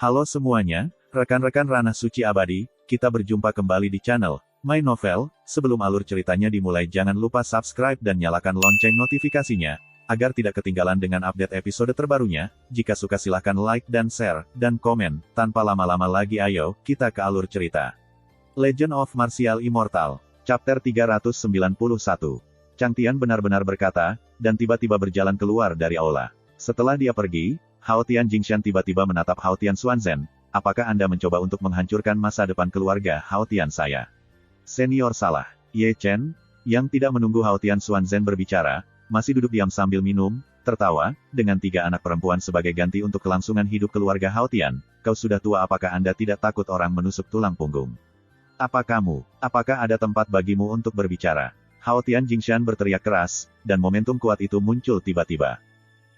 Halo semuanya, rekan-rekan Ranah Suci Abadi, kita berjumpa kembali di channel My Novel. Sebelum alur ceritanya dimulai, jangan lupa subscribe dan nyalakan lonceng notifikasinya, agar tidak ketinggalan dengan update episode terbarunya. Jika suka silahkan like dan share, dan komen. Tanpa lama-lama lagi ayo, kita ke alur cerita. Legend of Martial Immortal, Chapter 391. Chang Tian benar-benar berkata, dan tiba-tiba berjalan keluar dari aula. Setelah dia pergi, Hao Tian Jingshan tiba-tiba menatap Hao Tian Xuanzhen. Apakah Anda mencoba untuk menghancurkan masa depan keluarga Hao Tian saya? Senior salah. Ye Chen, yang tidak menunggu Hao Tian Xuanzhen berbicara, masih duduk diam sambil minum, tertawa, dengan 3 anak perempuan sebagai ganti untuk kelangsungan hidup keluarga Hao Tian. Kau sudah tua, apakah Anda tidak takut orang menusuk tulang punggung? Apakah ada tempat bagimu untuk berbicara? Hao Tian Jingshan berteriak keras, dan momentum kuat itu muncul tiba-tiba.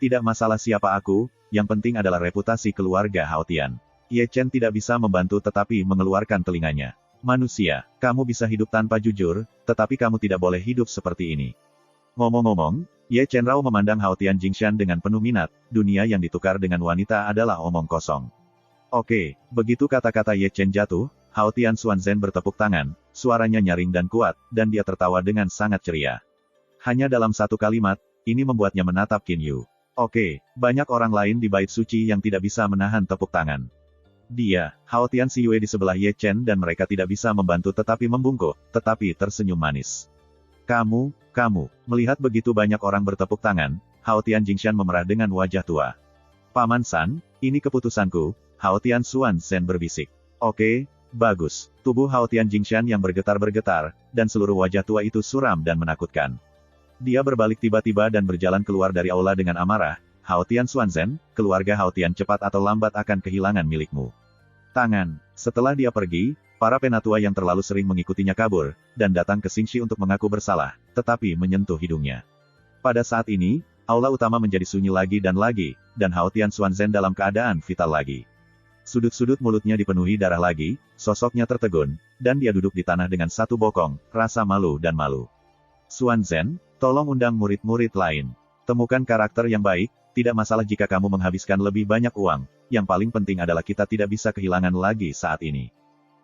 Tidak masalah siapa aku, yang penting adalah reputasi keluarga Hao Tian. Ye Chen tidak bisa membantu tetapi mengeluarkan telinganya. Manusia, kamu bisa hidup tanpa jujur, tetapi kamu tidak boleh hidup seperti ini. Ngomong-ngomong, Ye Chen Rao memandang Hao Tian Jingshan dengan penuh minat. Dunia yang ditukar dengan wanita adalah omong kosong. Oke, begitu kata-kata Ye Chen jatuh, Hao Tian Xuanzhen bertepuk tangan, suaranya nyaring dan kuat, dan dia tertawa dengan sangat ceria. Hanya dalam satu kalimat, ini membuatnya menatap Qin Yu. Oke, banyak orang lain di bait suci yang tidak bisa menahan tepuk tangan. Dia, Hao Tian Xiyue di sebelah Ye Chen, dan mereka tidak bisa membantu tetapi membungkuk, tetapi tersenyum manis. Kamu, melihat begitu banyak orang bertepuk tangan, Hao Tian Jingshan memerah dengan wajah tua. Paman San, ini keputusanku, Hao Tian Xuanzhen berbisik. Oke, bagus. Tubuh Hao Tian Jingshan yang bergetar-bergetar, dan seluruh wajah tua itu suram dan menakutkan. Dia berbalik tiba-tiba dan berjalan keluar dari aula dengan amarah. Hao Tian Xuanzhen, keluarga Hao Tian cepat atau lambat akan kehilangan milikmu. Tangan. Setelah dia pergi, para penatua yang terlalu sering mengikutinya kabur, dan datang ke Xingxi untuk mengaku bersalah, tetapi menyentuh hidungnya. Pada saat ini, aula utama menjadi sunyi lagi, dan Hao Tian Xuanzhen dalam keadaan vital lagi. Sudut-sudut mulutnya dipenuhi darah lagi, sosoknya tertegun, dan dia duduk di tanah dengan satu bokong, rasa malu dan malu. Xuanzhen, tolong undang murid-murid lain. Temukan karakter yang baik, tidak masalah jika kamu menghabiskan lebih banyak uang, yang paling penting adalah kita tidak bisa kehilangan lagi saat ini.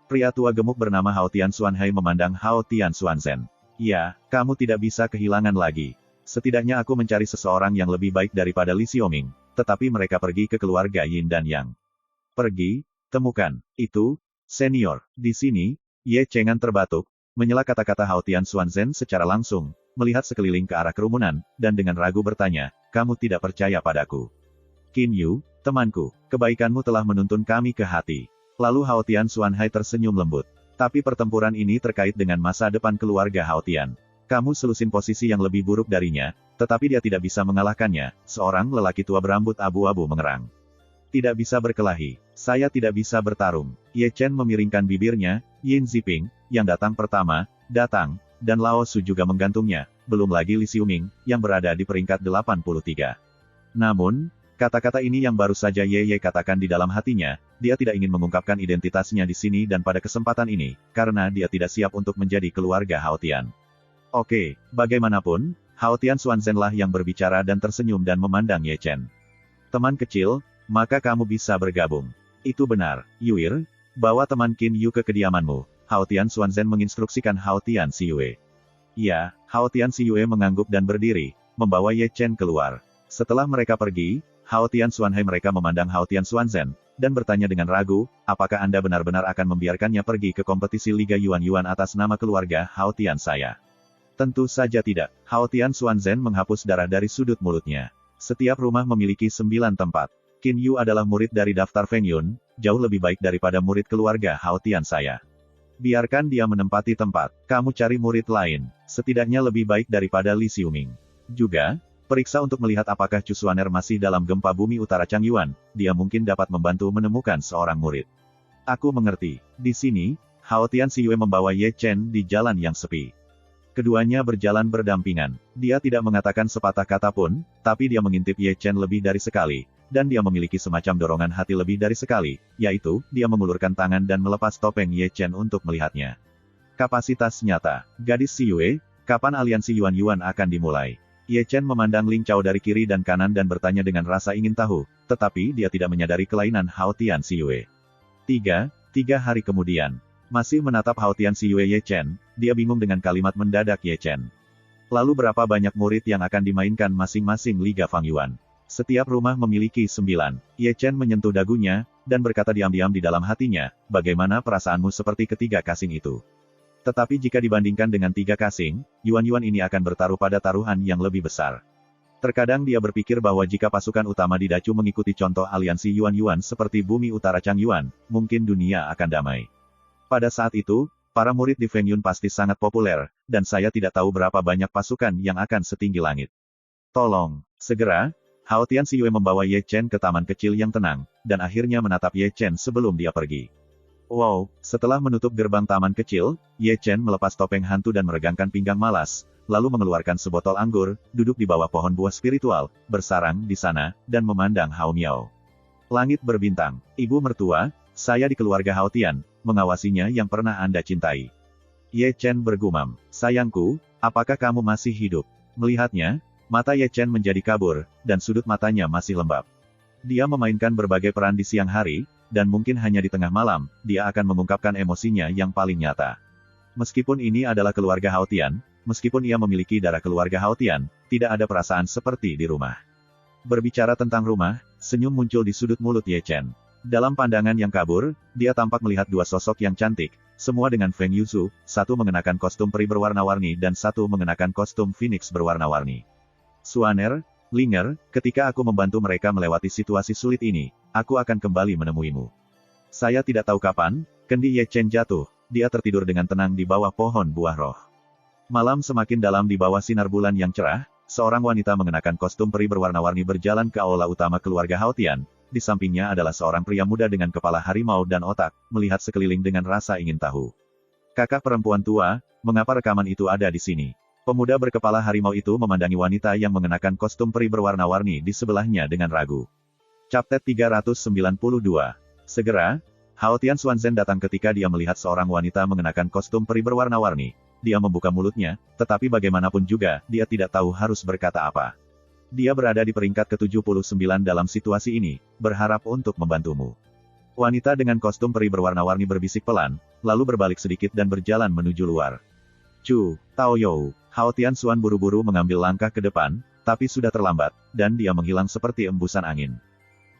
Pria tua gemuk bernama Hao Tian Xuanhai memandang Hao Tian Xuanzhen. Ya, kamu tidak bisa kehilangan lagi. Setidaknya aku mencari seseorang yang lebih baik daripada Li Xiaoming, tetapi mereka pergi ke keluarga Yin dan Yang. Pergi, temukan, itu, senior. Di sini, Ye Chengan terbatuk, menyela kata-kata Hao Tian Xuanzhen secara langsung, melihat sekeliling ke arah kerumunan, dan dengan ragu bertanya, kamu tidak percaya padaku? Qin Yu, temanku, kebaikanmu telah menuntun kami ke hati. Lalu Hao Tian Xuanhai tersenyum lembut. Tapi pertempuran ini terkait dengan masa depan keluarga Hao Tian. Kamu selusin posisi yang lebih buruk darinya, tetapi dia tidak bisa mengalahkannya. Seorang lelaki tua berambut abu-abu mengerang. Tidak bisa berkelahi. Saya tidak bisa bertarung. Ye Chen memiringkan bibirnya. Yin Ziping, yang datang pertama, datang, dan Lao Su juga menggantungnya, belum lagi Li Xiaoming, yang berada di peringkat 83. Namun, kata-kata ini yang baru saja Ye katakan di dalam hatinya, dia tidak ingin mengungkapkan identitasnya di sini dan pada kesempatan ini, karena dia tidak siap untuk menjadi keluarga Hao Tian. Oke, bagaimanapun, Hao Tian Xuanzhen lah yang berbicara dan tersenyum dan memandang Ye Chen. Teman kecil, maka kamu bisa bergabung. Itu benar, Yuir, bawa teman Qin Yu ke kediamanmu. Hao Tian Xuanzhen menginstruksikan Hao Tian Xiyue. Ya, Hao Tian Xiyue mengangguk dan berdiri, membawa Ye Chen keluar. Setelah mereka pergi, Hao Tian Xuanhai mereka memandang Hao Tian Xuanzhen, dan bertanya dengan ragu, apakah Anda benar-benar akan membiarkannya pergi ke kompetisi Liga Yuan atas nama keluarga Hao Tian saya? Tentu saja tidak. Hao Tian Xuanzhen menghapus darah dari sudut mulutnya. Setiap rumah memiliki 9 tempat. Qin Yu adalah murid dari daftar Feng Yun, jauh lebih baik daripada murid keluarga Hao Tian saya. Biarkan dia menempati tempat. Kamu cari murid lain, setidaknya lebih baik daripada Li Xiaoming. Juga, periksa untuk melihat apakah Chu Xuaner masih dalam gempa bumi utara Changyuan, dia mungkin dapat membantu menemukan seorang murid. Aku mengerti. Di sini, Hao Tian Xiyue membawa Ye Chen di jalan yang sepi. Keduanya berjalan berdampingan. Dia tidak mengatakan sepatah kata pun, tapi dia mengintip Ye Chen lebih dari sekali, dan dia memiliki semacam dorongan hati lebih dari sekali, yaitu, dia mengulurkan tangan dan melepas topeng Ye Chen untuk melihatnya. Kapasitas nyata. Gadis Xiyue, kapan aliansi Yuan akan dimulai? Ye Chen memandang Ling Chao dari kiri dan kanan dan bertanya dengan rasa ingin tahu, tetapi dia tidak menyadari kelainan Hao Tian Xiyue. 3 hari kemudian. Masih menatap Hao Tian Xiyue Ye Chen, dia bingung dengan kalimat mendadak Ye Chen. Lalu berapa banyak murid yang akan dimainkan masing-masing Liga Fang Yuan? Setiap rumah memiliki 9. Ye Chen menyentuh dagunya, dan berkata diam-diam di dalam hatinya, bagaimana perasaanmu seperti ketiga kasing itu? Tetapi jika dibandingkan dengan 3 kasing, Yuan-Yuan ini akan bertaruh pada taruhan yang lebih besar. Terkadang dia berpikir bahwa jika pasukan utama di Dacu mengikuti contoh aliansi Yuan-Yuan seperti Bumi Utara Chang Yuan, mungkin dunia akan damai. Pada saat itu, para murid di Feng Yun pasti sangat populer, dan saya tidak tahu berapa banyak pasukan yang akan setinggi langit. Tolong, segera, Hao Tian Xiyue membawa Ye Chen ke taman kecil yang tenang, dan akhirnya menatap Ye Chen sebelum dia pergi. Wow, setelah menutup gerbang taman kecil, Ye Chen melepas topeng hantu dan meregangkan pinggang malas, lalu mengeluarkan sebotol anggur, duduk di bawah pohon buah spiritual, bersarang di sana, dan memandang Hao Miao. Langit berbintang, ibu mertua, saya di keluarga Hao Tian, mengawasinya yang pernah Anda cintai. Ye Chen bergumam, sayangku, apakah kamu masih hidup? Melihatnya, mata Ye Chen menjadi kabur, dan sudut matanya masih lembab. Dia memainkan berbagai peran di siang hari, dan mungkin hanya di tengah malam, dia akan mengungkapkan emosinya yang paling nyata. Meskipun ini adalah keluarga Hao Tian, meskipun ia memiliki darah keluarga Hao Tian, tidak ada perasaan seperti di rumah. Berbicara tentang rumah, senyum muncul di sudut mulut Ye Chen. Dalam pandangan yang kabur, dia tampak melihat 2 sosok yang cantik, semua dengan Feng Yuzu, satu mengenakan kostum peri berwarna-warni dan satu mengenakan kostum phoenix berwarna-warni. Suaner, Linger, ketika aku membantu mereka melewati situasi sulit ini, aku akan kembali menemuimu. Saya tidak tahu kapan, kendi Ye Chen jatuh, dia tertidur dengan tenang di bawah pohon buah roh. Malam semakin dalam di bawah sinar bulan yang cerah, seorang wanita mengenakan kostum peri berwarna-warni berjalan ke aula utama keluarga Hao Tian, di sampingnya adalah seorang pria muda dengan kepala harimau dan otak, melihat sekeliling dengan rasa ingin tahu. Kakak perempuan tua, mengapa rekaman itu ada di sini? Pemuda berkepala harimau itu memandangi wanita yang mengenakan kostum peri berwarna-warni di sebelahnya dengan ragu. Chapter 392. Segera, Hao Tian Xuanzhen datang ketika dia melihat seorang wanita mengenakan kostum peri berwarna-warni. Dia membuka mulutnya, tetapi bagaimanapun juga, dia tidak tahu harus berkata apa. Dia berada di peringkat ke-79 dalam situasi ini, berharap untuk membantumu. Wanita dengan kostum peri berwarna-warni berbisik pelan, lalu berbalik sedikit dan berjalan menuju luar. Chu, Tao You. Hao Tian Xuan buru-buru mengambil langkah ke depan, tapi sudah terlambat, dan dia menghilang seperti embusan angin.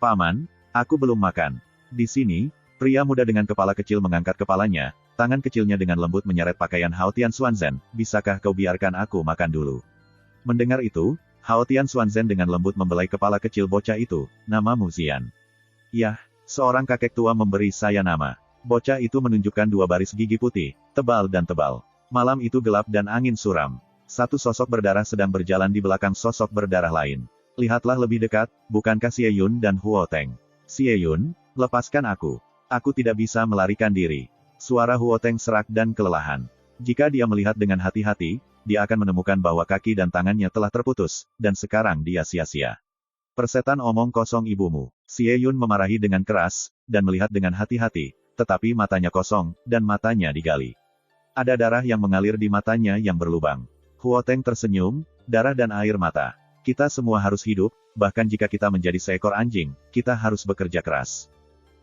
Paman, aku belum makan. Di sini, pria muda dengan kepala kecil mengangkat kepalanya, tangan kecilnya dengan lembut menyeret pakaian Hao Tian Xuanzhen, bisakah kau biarkan aku makan dulu? Mendengar itu, Hao Tian Xuanzhen dengan lembut membelai kepala kecil bocah itu, namamu Zian. Yah, seorang kakek tua memberi saya nama. Bocah itu menunjukkan 2 baris gigi putih, tebal dan tebal. Malam itu gelap dan angin suram. Satu sosok berdarah sedang berjalan di belakang sosok berdarah lain. Lihatlah lebih dekat, bukankah Xie Yun dan Huo Teng? Xie Yun, lepaskan aku. Aku tidak bisa melarikan diri. Suara Huo Teng serak dan kelelahan. Jika dia melihat dengan hati-hati, dia akan menemukan bahwa kaki dan tangannya telah terputus, dan sekarang dia sia-sia. Persetan omong kosong ibumu. Xie Yun memarahi dengan keras, dan melihat dengan hati-hati, tetapi matanya kosong, dan matanya digali. Ada darah yang mengalir di matanya yang berlubang. Huo Teng tersenyum, darah dan air mata. Kita semua harus hidup, bahkan jika kita menjadi seekor anjing, kita harus bekerja keras.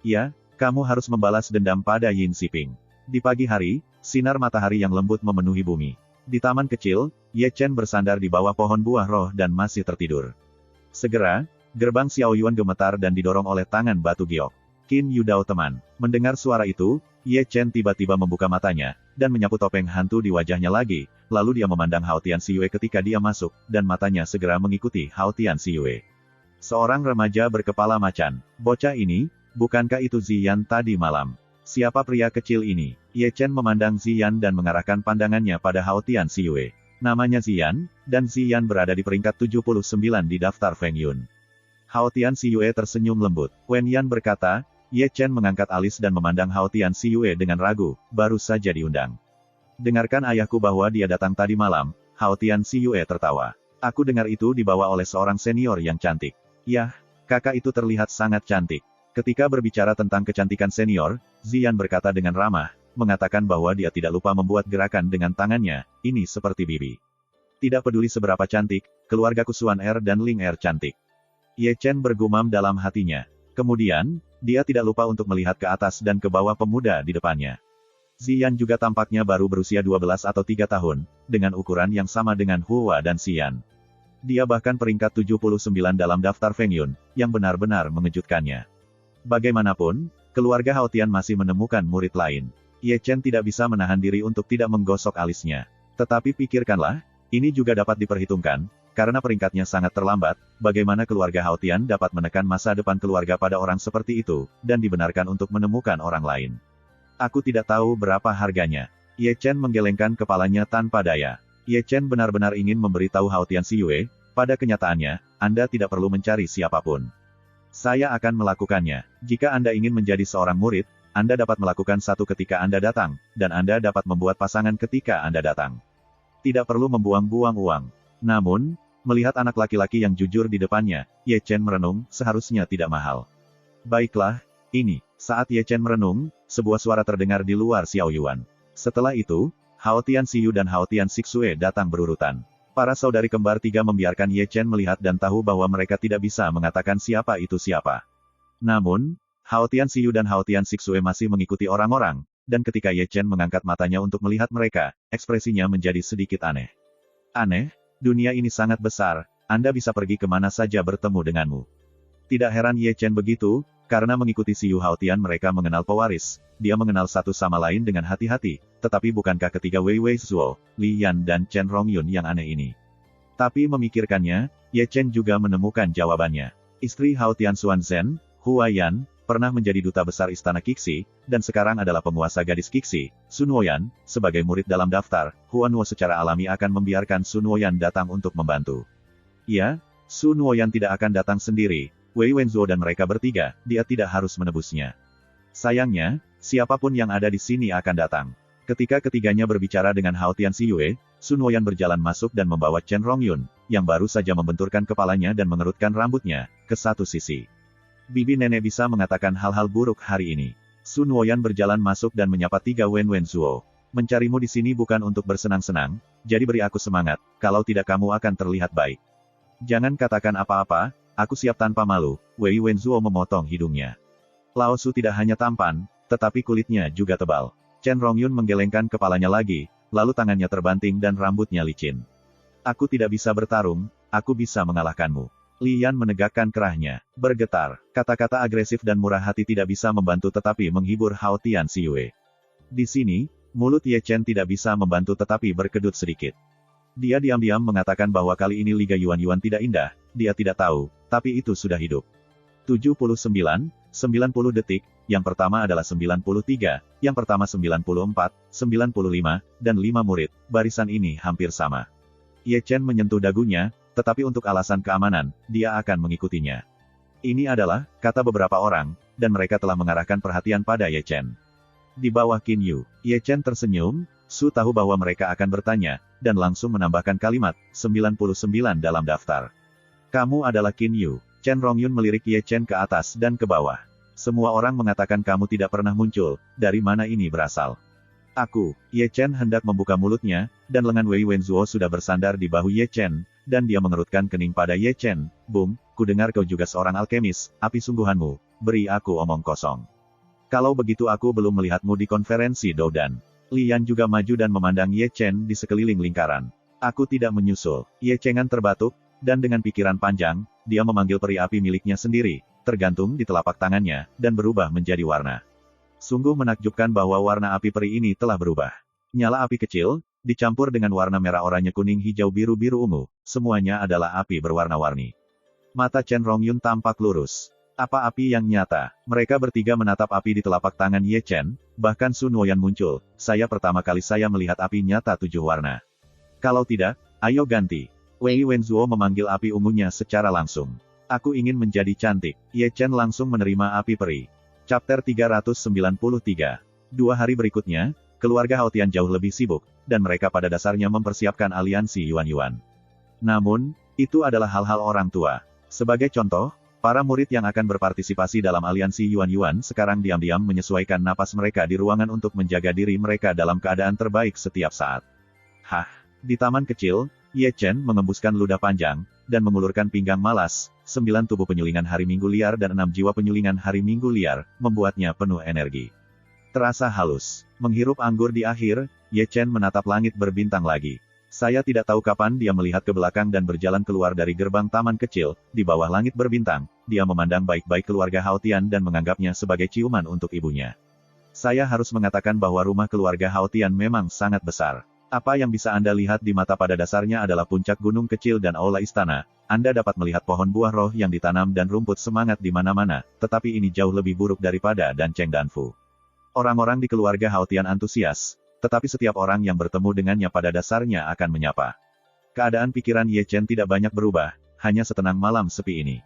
Ya, kamu harus membalas dendam pada Yin Xiping. Di pagi hari, sinar matahari yang lembut memenuhi bumi. Di taman kecil, Ye Chen bersandar di bawah pohon buah roh dan masih tertidur. Segera, gerbang Xiao Yuan gemetar dan didorong oleh tangan batu giok. Qin Yudao teman. Mendengar suara itu, Ye Chen tiba-tiba membuka matanya, dan menyapu topeng hantu di wajahnya lagi, lalu dia memandang Hao Tian Xiyue ketika dia masuk, dan matanya segera mengikuti Hao Tian Xiyue. Seorang remaja berkepala macan. Bocah ini, bukankah itu Ziyan tadi malam? Siapa pria kecil ini? Ye Chen memandang Ziyan dan mengarahkan pandangannya pada Hao Tian Xiyue. Namanya Ziyan, dan Ziyan berada di peringkat 79 di daftar Feng Yun. Hao Tian Xiyue tersenyum lembut. Wen Yan berkata, Ye Chen mengangkat alis dan memandang Hao Tian Xiyue dengan ragu, baru saja diundang. Dengarkan ayahku bahwa dia datang tadi malam, Hao Tian Xiyue tertawa. Aku dengar itu dibawa oleh seorang senior yang cantik. Yah, kakak itu terlihat sangat cantik. Ketika berbicara tentang kecantikan senior, Ziyan berkata dengan ramah, mengatakan bahwa dia tidak lupa membuat gerakan dengan tangannya, ini seperti bibi. Tidak peduli seberapa cantik, keluargaku Xuan Er dan Ling Er cantik. Ye Chen bergumam dalam hatinya. Kemudian, dia tidak lupa untuk melihat ke atas dan ke bawah pemuda di depannya. Ziyan juga tampaknya baru berusia 12 atau 3 tahun, dengan ukuran yang sama dengan Hua dan Xian. Dia bahkan peringkat 79 dalam daftar Feng Yun, yang benar-benar mengejutkannya. Bagaimanapun, keluarga Hao Tian masih menemukan murid lain. Ye Chen tidak bisa menahan diri untuk tidak menggosok alisnya. Tetapi pikirkanlah, ini juga dapat diperhitungkan, karena peringkatnya sangat terlambat, bagaimana keluarga Hao Tian dapat menekan masa depan keluarga pada orang seperti itu, dan dibenarkan untuk menemukan orang lain. Aku tidak tahu berapa harganya. Ye Chen menggelengkan kepalanya tanpa daya. Ye Chen benar-benar ingin memberitahu Hao Tian Siyue, pada kenyataannya, Anda tidak perlu mencari siapapun. Saya akan melakukannya. Jika Anda ingin menjadi seorang murid, Anda dapat melakukan satu ketika Anda datang, dan Anda dapat membuat pasangan ketika Anda datang. Tidak perlu membuang-buang uang. Namun, melihat anak laki-laki yang jujur di depannya, Ye Chen merenung, seharusnya tidak mahal. Baiklah, ini. Saat Ye Chen merenung, sebuah suara terdengar di luar Xiao Yuan. Setelah itu, Hao Tian Xiyu dan Hao Tian Sixue datang berurutan. Para saudari kembar tiga membiarkan Ye Chen melihat dan tahu bahwa mereka tidak bisa mengatakan siapa itu siapa. Namun, Hao Tian Xiyu dan Hao Tian Sixue masih mengikuti orang-orang, dan ketika Ye Chen mengangkat matanya untuk melihat mereka, ekspresinya menjadi sedikit aneh. Aneh? Dunia ini sangat besar, Anda bisa pergi kemana saja bertemu denganmu. Tidak heran Ye Chen begitu, karena mengikuti Xiyu Hao Tian mereka mengenal pewaris, dia mengenal satu sama lain dengan hati-hati, tetapi bukankah ketiga Wei Wei Zuo, Li Yan dan Chen Rongyun yang aneh ini? Tapi memikirkannya, Ye Chen juga menemukan jawabannya. Istri Hao Tian Xuan Zhen, Hua Yan, pernah menjadi duta besar Istana Qixi, dan sekarang adalah penguasa gadis Qixi. Sun Woyan, sebagai murid dalam daftar, Huan Wo secara alami akan membiarkan Sun Woyan datang untuk membantu. Ya, Sun Woyan tidak akan datang sendiri, Wei Wenzuo dan mereka bertiga, dia tidak harus menebusnya. Sayangnya, siapapun yang ada di sini akan datang. Ketika ketiganya berbicara dengan Hao Tian Siyue, Sun Woyan berjalan masuk dan membawa Chen Rongyun, yang baru saja membenturkan kepalanya dan mengerutkan rambutnya, ke satu sisi. Bibi nenek bisa mengatakan hal-hal buruk hari ini. Sun Woyan berjalan masuk dan menyapa tiga Wen Wenzuo. Mencarimu di sini bukan untuk bersenang-senang, jadi beri aku semangat, kalau tidak kamu akan terlihat baik. Jangan katakan apa-apa, aku siap tanpa malu, Wei Wenzuo memotong hidungnya. Lao Su tidak hanya tampan, tetapi kulitnya juga tebal. Chen Rongyun menggelengkan kepalanya lagi, lalu tangannya terbanting dan rambutnya licin. Aku tidak bisa bertarung, aku bisa mengalahkanmu. Li Yan menegakkan kerahnya, bergetar. Kata-kata agresif dan murah hati tidak bisa membantu tetapi menghibur Hao Tian Siyue. Di sini, mulut Ye Chen tidak bisa membantu tetapi berkedut sedikit. Dia diam-diam mengatakan bahwa kali ini Liga Yuan-Yuan tidak indah, dia tidak tahu, tapi itu sudah hidup. 79, 90 detik, yang pertama adalah 93, yang pertama 94, 95, dan 5 murid, barisan ini hampir sama. Ye Chen menyentuh dagunya, tetapi untuk alasan keamanan, dia akan mengikutinya. Ini adalah, kata beberapa orang, dan mereka telah mengarahkan perhatian pada Ye Chen. Di bawah Qin Yu, Ye Chen tersenyum, Su tahu bahwa mereka akan bertanya, dan langsung menambahkan kalimat, 99 dalam daftar. Kamu adalah Qin Yu. Chen Rongyun melirik Ye Chen ke atas dan ke bawah. Semua orang mengatakan kamu tidak pernah muncul, dari mana ini berasal? Aku, Ye Chen hendak membuka mulutnya, dan lengan Wei Wenzuo sudah bersandar di bahu Ye Chen, dan dia mengerutkan kening pada Ye Chen. Bung, kudengar kau juga seorang alkemis, api sungguhanmu, beri aku omong kosong. Kalau begitu aku belum melihatmu di konferensi Doudan. Li Yan juga maju dan memandang Ye Chen di sekeliling lingkaran. Aku tidak menyusul. Ye Chengan terbatuk, dan dengan pikiran panjang, dia memanggil peri api miliknya sendiri, tergantung di telapak tangannya, dan berubah menjadi warna. Sungguh menakjubkan bahwa warna api peri ini telah berubah. Nyala api kecil, dicampur dengan warna merah oranye kuning hijau biru biru ungu, semuanya adalah api berwarna-warni. Mata Chen Rongyun tampak lurus. Apa api yang nyata? Mereka bertiga menatap api di telapak tangan Ye Chen, bahkan Sun Woyan muncul. Saya pertama kali saya melihat api nyata 7 warna. Kalau tidak, ayo ganti. Wei Wenzuo memanggil api ungunya secara langsung. Aku ingin menjadi cantik. Ye Chen langsung menerima api peri. Chapter 393. 2 hari berikutnya, keluarga Hao Tian jauh lebih sibuk, dan mereka pada dasarnya mempersiapkan aliansi Yuan-Yuan. Namun, itu adalah hal-hal orang tua. Sebagai contoh, para murid yang akan berpartisipasi dalam aliansi Yuan-Yuan sekarang diam-diam menyesuaikan napas mereka di ruangan untuk menjaga diri mereka dalam keadaan terbaik setiap saat. Hah, di taman kecil, Ye Chen mengembuskan ludah panjang, dan mengulurkan pinggang malas, 9 tubuh penyulingan hari Minggu liar dan 6 jiwa penyulingan hari Minggu liar, membuatnya penuh energi. Terasa halus. Menghirup anggur di akhir, Ye Chen menatap langit berbintang lagi. Saya tidak tahu kapan dia melihat ke belakang dan berjalan keluar dari gerbang taman kecil, di bawah langit berbintang, dia memandang baik-baik keluarga Hao Tian dan menganggapnya sebagai ciuman untuk ibunya. Saya harus mengatakan bahwa rumah keluarga Hao Tian memang sangat besar. Apa yang bisa Anda lihat di mata pada dasarnya adalah puncak gunung kecil dan aula istana. Anda dapat melihat pohon buah roh yang ditanam dan rumput semangat di mana-mana, tetapi ini jauh lebih buruk daripada dan Cheng Danfu. Orang-orang di keluarga Hao Tian antusias, tetapi setiap orang yang bertemu dengannya pada dasarnya akan menyapa. Keadaan pikiran Ye Chen tidak banyak berubah, hanya setenang malam sepi ini.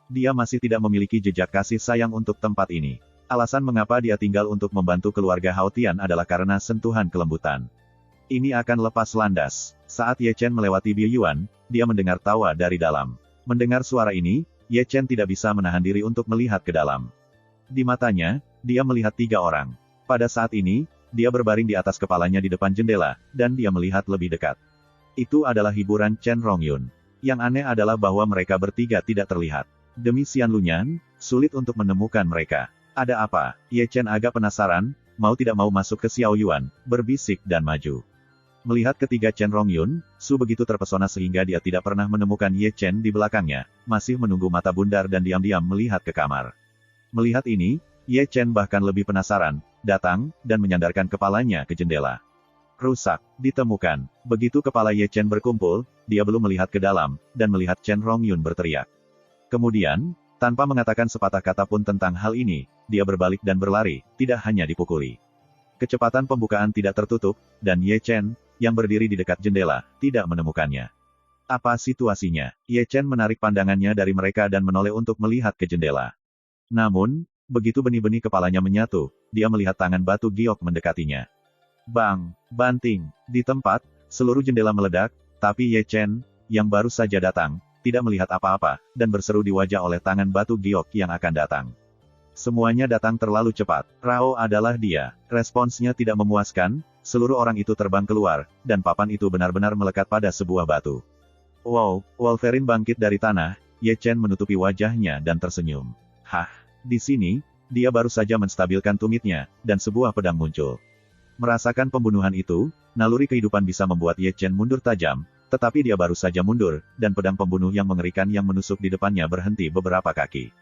Dia masih tidak memiliki jejak kasih sayang untuk tempat ini. Alasan mengapa dia tinggal untuk membantu keluarga Hao Tian adalah karena sentuhan kelembutan. Ini akan lepas landas. Saat Ye Chen melewati Biu Yuan, dia mendengar tawa dari dalam. Mendengar suara ini, Ye Chen tidak bisa menahan diri untuk melihat ke dalam. Di matanya, dia melihat 3 orang. Pada saat ini, dia berbaring di atas kepalanya di depan jendela, dan dia melihat lebih dekat. Itu adalah hiburan Chen Rongyun. Yang aneh adalah bahwa mereka bertiga tidak terlihat. Demi Xian Lunyan, sulit untuk menemukan mereka. Ada apa? Ye Chen agak penasaran, mau tidak mau masuk ke Xiao Yuan, berbisik dan maju. Melihat ketiga Chen Rongyun, Su begitu terpesona sehingga dia tidak pernah menemukan Ye Chen di belakangnya, masih menunggu mata bundar dan diam-diam melihat ke kamar. Melihat ini, Ye Chen bahkan lebih penasaran, datang, dan menyandarkan kepalanya ke jendela. Rusak, ditemukan. Begitu kepala Ye Chen berkumpul, dia belum melihat ke dalam, dan melihat Chen Rongyun berteriak. Kemudian, tanpa mengatakan sepatah kata pun tentang hal ini, dia berbalik dan berlari, tidak hanya dipukuli. Kecepatan pembukaan tidak tertutup, dan Ye Chen, yang berdiri di dekat jendela, tidak menemukannya. Apa situasinya? Ye Chen menarik pandangannya dari mereka dan menoleh untuk melihat ke jendela. Namun, begitu benih-benih kepalanya menyatu, dia melihat tangan batu giok mendekatinya. Bang! Banting! Di tempat, seluruh jendela meledak, tapi Ye Chen, yang baru saja datang, tidak melihat apa-apa, dan berseru di wajah oleh tangan batu giok yang akan datang. Semuanya datang terlalu cepat. Rao adalah dia. Responsnya tidak memuaskan, seluruh orang itu terbang keluar, dan papan itu benar-benar melekat pada sebuah batu. Wow, Wolverine bangkit dari tanah, Ye Chen menutupi wajahnya dan tersenyum. Hah, di sini, dia baru saja menstabilkan tumitnya, dan sebuah pedang muncul. Merasakan pembunuhan itu, naluri kehidupan bisa membuat Ye Chen mundur tajam, tetapi dia baru saja mundur, dan pedang pembunuh yang mengerikan yang menusuk di depannya berhenti beberapa kaki.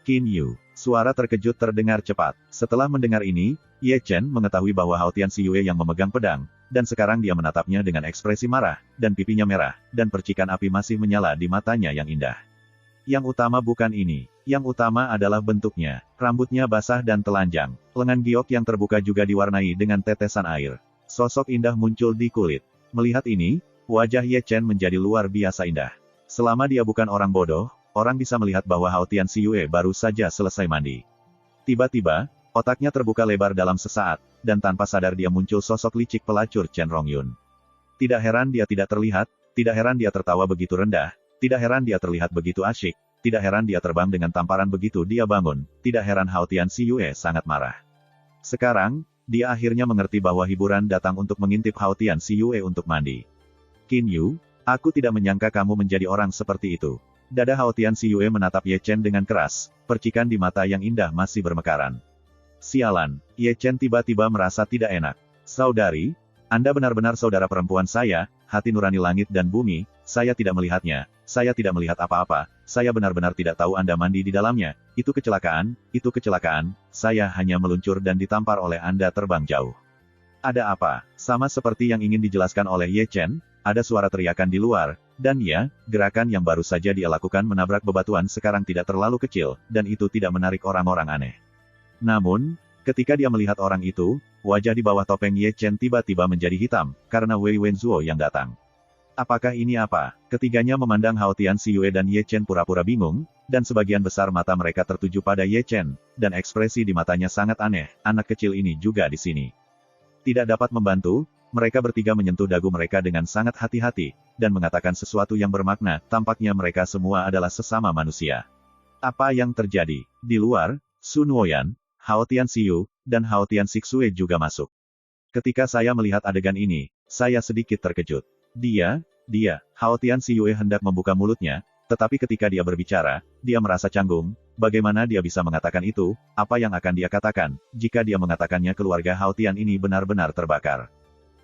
Qin Yu. Suara terkejut terdengar cepat. Setelah mendengar ini, Ye Chen mengetahui bahwa Hao Tian Xiyue yang memegang pedang, dan sekarang dia menatapnya dengan ekspresi marah, dan pipinya merah, dan percikan api masih menyala di matanya yang indah. Yang utama bukan ini. Yang utama adalah bentuknya. Rambutnya basah dan telanjang. Lengan giok yang terbuka juga diwarnai dengan tetesan air. Sosok indah muncul di kulit. Melihat ini, wajah Ye Chen menjadi luar biasa indah. Selama dia bukan orang bodoh, orang bisa melihat bahwa Hao Tian Xiyue baru saja selesai mandi. Tiba-tiba, otaknya terbuka lebar dalam sesaat, dan tanpa sadar dia muncul sosok licik pelacur Chen Rongyun. Tidak heran dia tidak terlihat, tidak heran dia tertawa begitu rendah, tidak heran dia terlihat begitu asyik, tidak heran dia terbang dengan tamparan begitu dia bangun, tidak heran Hao Tian Xiyue sangat marah. Sekarang, dia akhirnya mengerti bahwa hiburan datang untuk mengintip Hao Tian Xiyue untuk mandi. Qin Yu, aku tidak menyangka kamu menjadi orang seperti itu. Dada Hao Tian Xiyue menatap Ye Chen dengan keras, percikan di mata yang indah masih bermekaran. Sialan, Ye Chen tiba-tiba merasa tidak enak. Saudari, Anda benar-benar saudara perempuan saya, hati nurani langit dan bumi, saya tidak melihatnya, saya tidak melihat apa-apa, saya benar-benar tidak tahu Anda mandi di dalamnya, itu kecelakaan, saya hanya meluncur dan ditampar oleh Anda terbang jauh. Ada apa? Sama seperti yang ingin dijelaskan oleh Ye Chen, ada suara teriakan di luar, dan ya, gerakan yang baru saja dia lakukan menabrak bebatuan sekarang tidak terlalu kecil, dan itu tidak menarik orang-orang aneh. Namun, ketika dia melihat orang itu, wajah di bawah topeng Ye Chen tiba-tiba menjadi hitam, karena Wei Wenzuo yang datang. Apakah ini apa? Ketiganya memandang Hao Tian Xiyue dan Ye Chen pura-pura bingung, dan sebagian besar mata mereka tertuju pada Ye Chen, dan ekspresi di matanya sangat aneh, anak kecil ini juga di sini. Tidak dapat membantu, mereka bertiga menyentuh dagu mereka dengan sangat hati-hati, dan mengatakan sesuatu yang bermakna, tampaknya mereka semua adalah sesama manusia. Apa yang terjadi? Di luar, Sun Woyan, Hao Tian Xiu, dan Hao Tian Xixue juga masuk. Ketika saya melihat adegan ini, saya sedikit terkejut. Dia, Hao Tian Xiyue hendak membuka mulutnya, tetapi ketika dia berbicara, dia merasa canggung. Bagaimana dia bisa mengatakan itu? Apa yang akan dia katakan, jika dia mengatakannya keluarga Hao Tian ini benar-benar terbakar?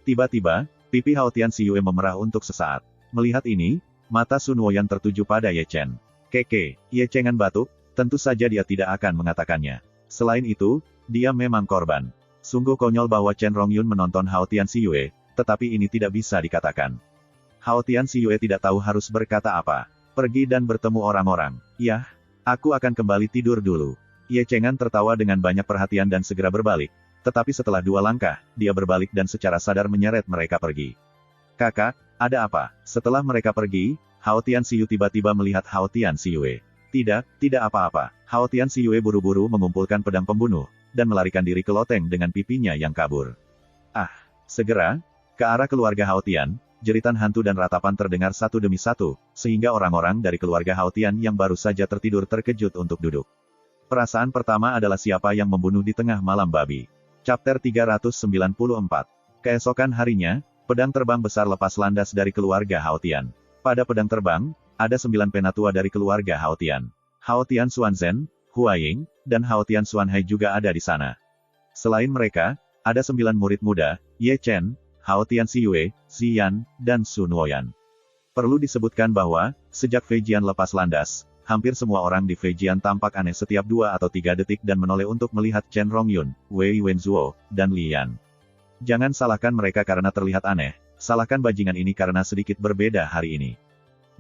Tiba-tiba, pipi Hao Tian Xiyue memerah untuk sesaat. Melihat ini, mata Sun Woyan tertuju pada Ye Chen. Keke, Ye Chengan batuk, tentu saja dia tidak akan mengatakannya. Selain itu, dia memang korban. Sungguh konyol bahwa Chen Rongyun menonton Hao Tian Xiyue, tetapi ini tidak bisa dikatakan. Hao Tian Xiyue tidak tahu harus berkata apa. Pergi dan bertemu orang-orang. Yah, aku akan kembali tidur dulu. Ye Chengan tertawa dengan banyak perhatian dan segera berbalik. Tetapi setelah 2 langkah, dia berbalik dan secara sadar menyeret mereka pergi. Kakak, ada apa? Setelah mereka pergi, Hao Tian Xiyue tiba-tiba melihat Hao Tian Xiyue. Tidak apa-apa. Hao Tian Xiyue buru-buru mengumpulkan pedang pembunuh, dan melarikan diri ke loteng dengan pipinya yang kabur. Segera, ke arah keluarga Hao Tian, jeritan hantu dan ratapan terdengar satu demi satu, sehingga orang-orang dari keluarga Hao Tian yang baru saja tertidur terkejut untuk duduk. Perasaan pertama adalah siapa yang membunuh di tengah malam babi. Chapter 394. Keesokan harinya, pedang terbang besar lepas landas dari keluarga Hao Tian. Pada pedang terbang, ada 9 penatua dari keluarga Hao Tian. Hao Tian Xuanzhen, Hua Ying, dan Hao Tian Xuanhai juga ada di sana. Selain mereka, ada 9 murid muda, Ye Chen, Hao Tian Xiyue, Ziyan, dan Sun Woyan. Perlu disebutkan bahwa, sejak Feijian lepas landas, hampir semua orang di Feijian tampak aneh setiap 2 atau 3 detik dan menoleh untuk melihat Chen Rongyun, Wei Wenzuo, dan Li Yan. Jangan salahkan mereka karena terlihat aneh, salahkan bajingan ini karena sedikit berbeda hari ini.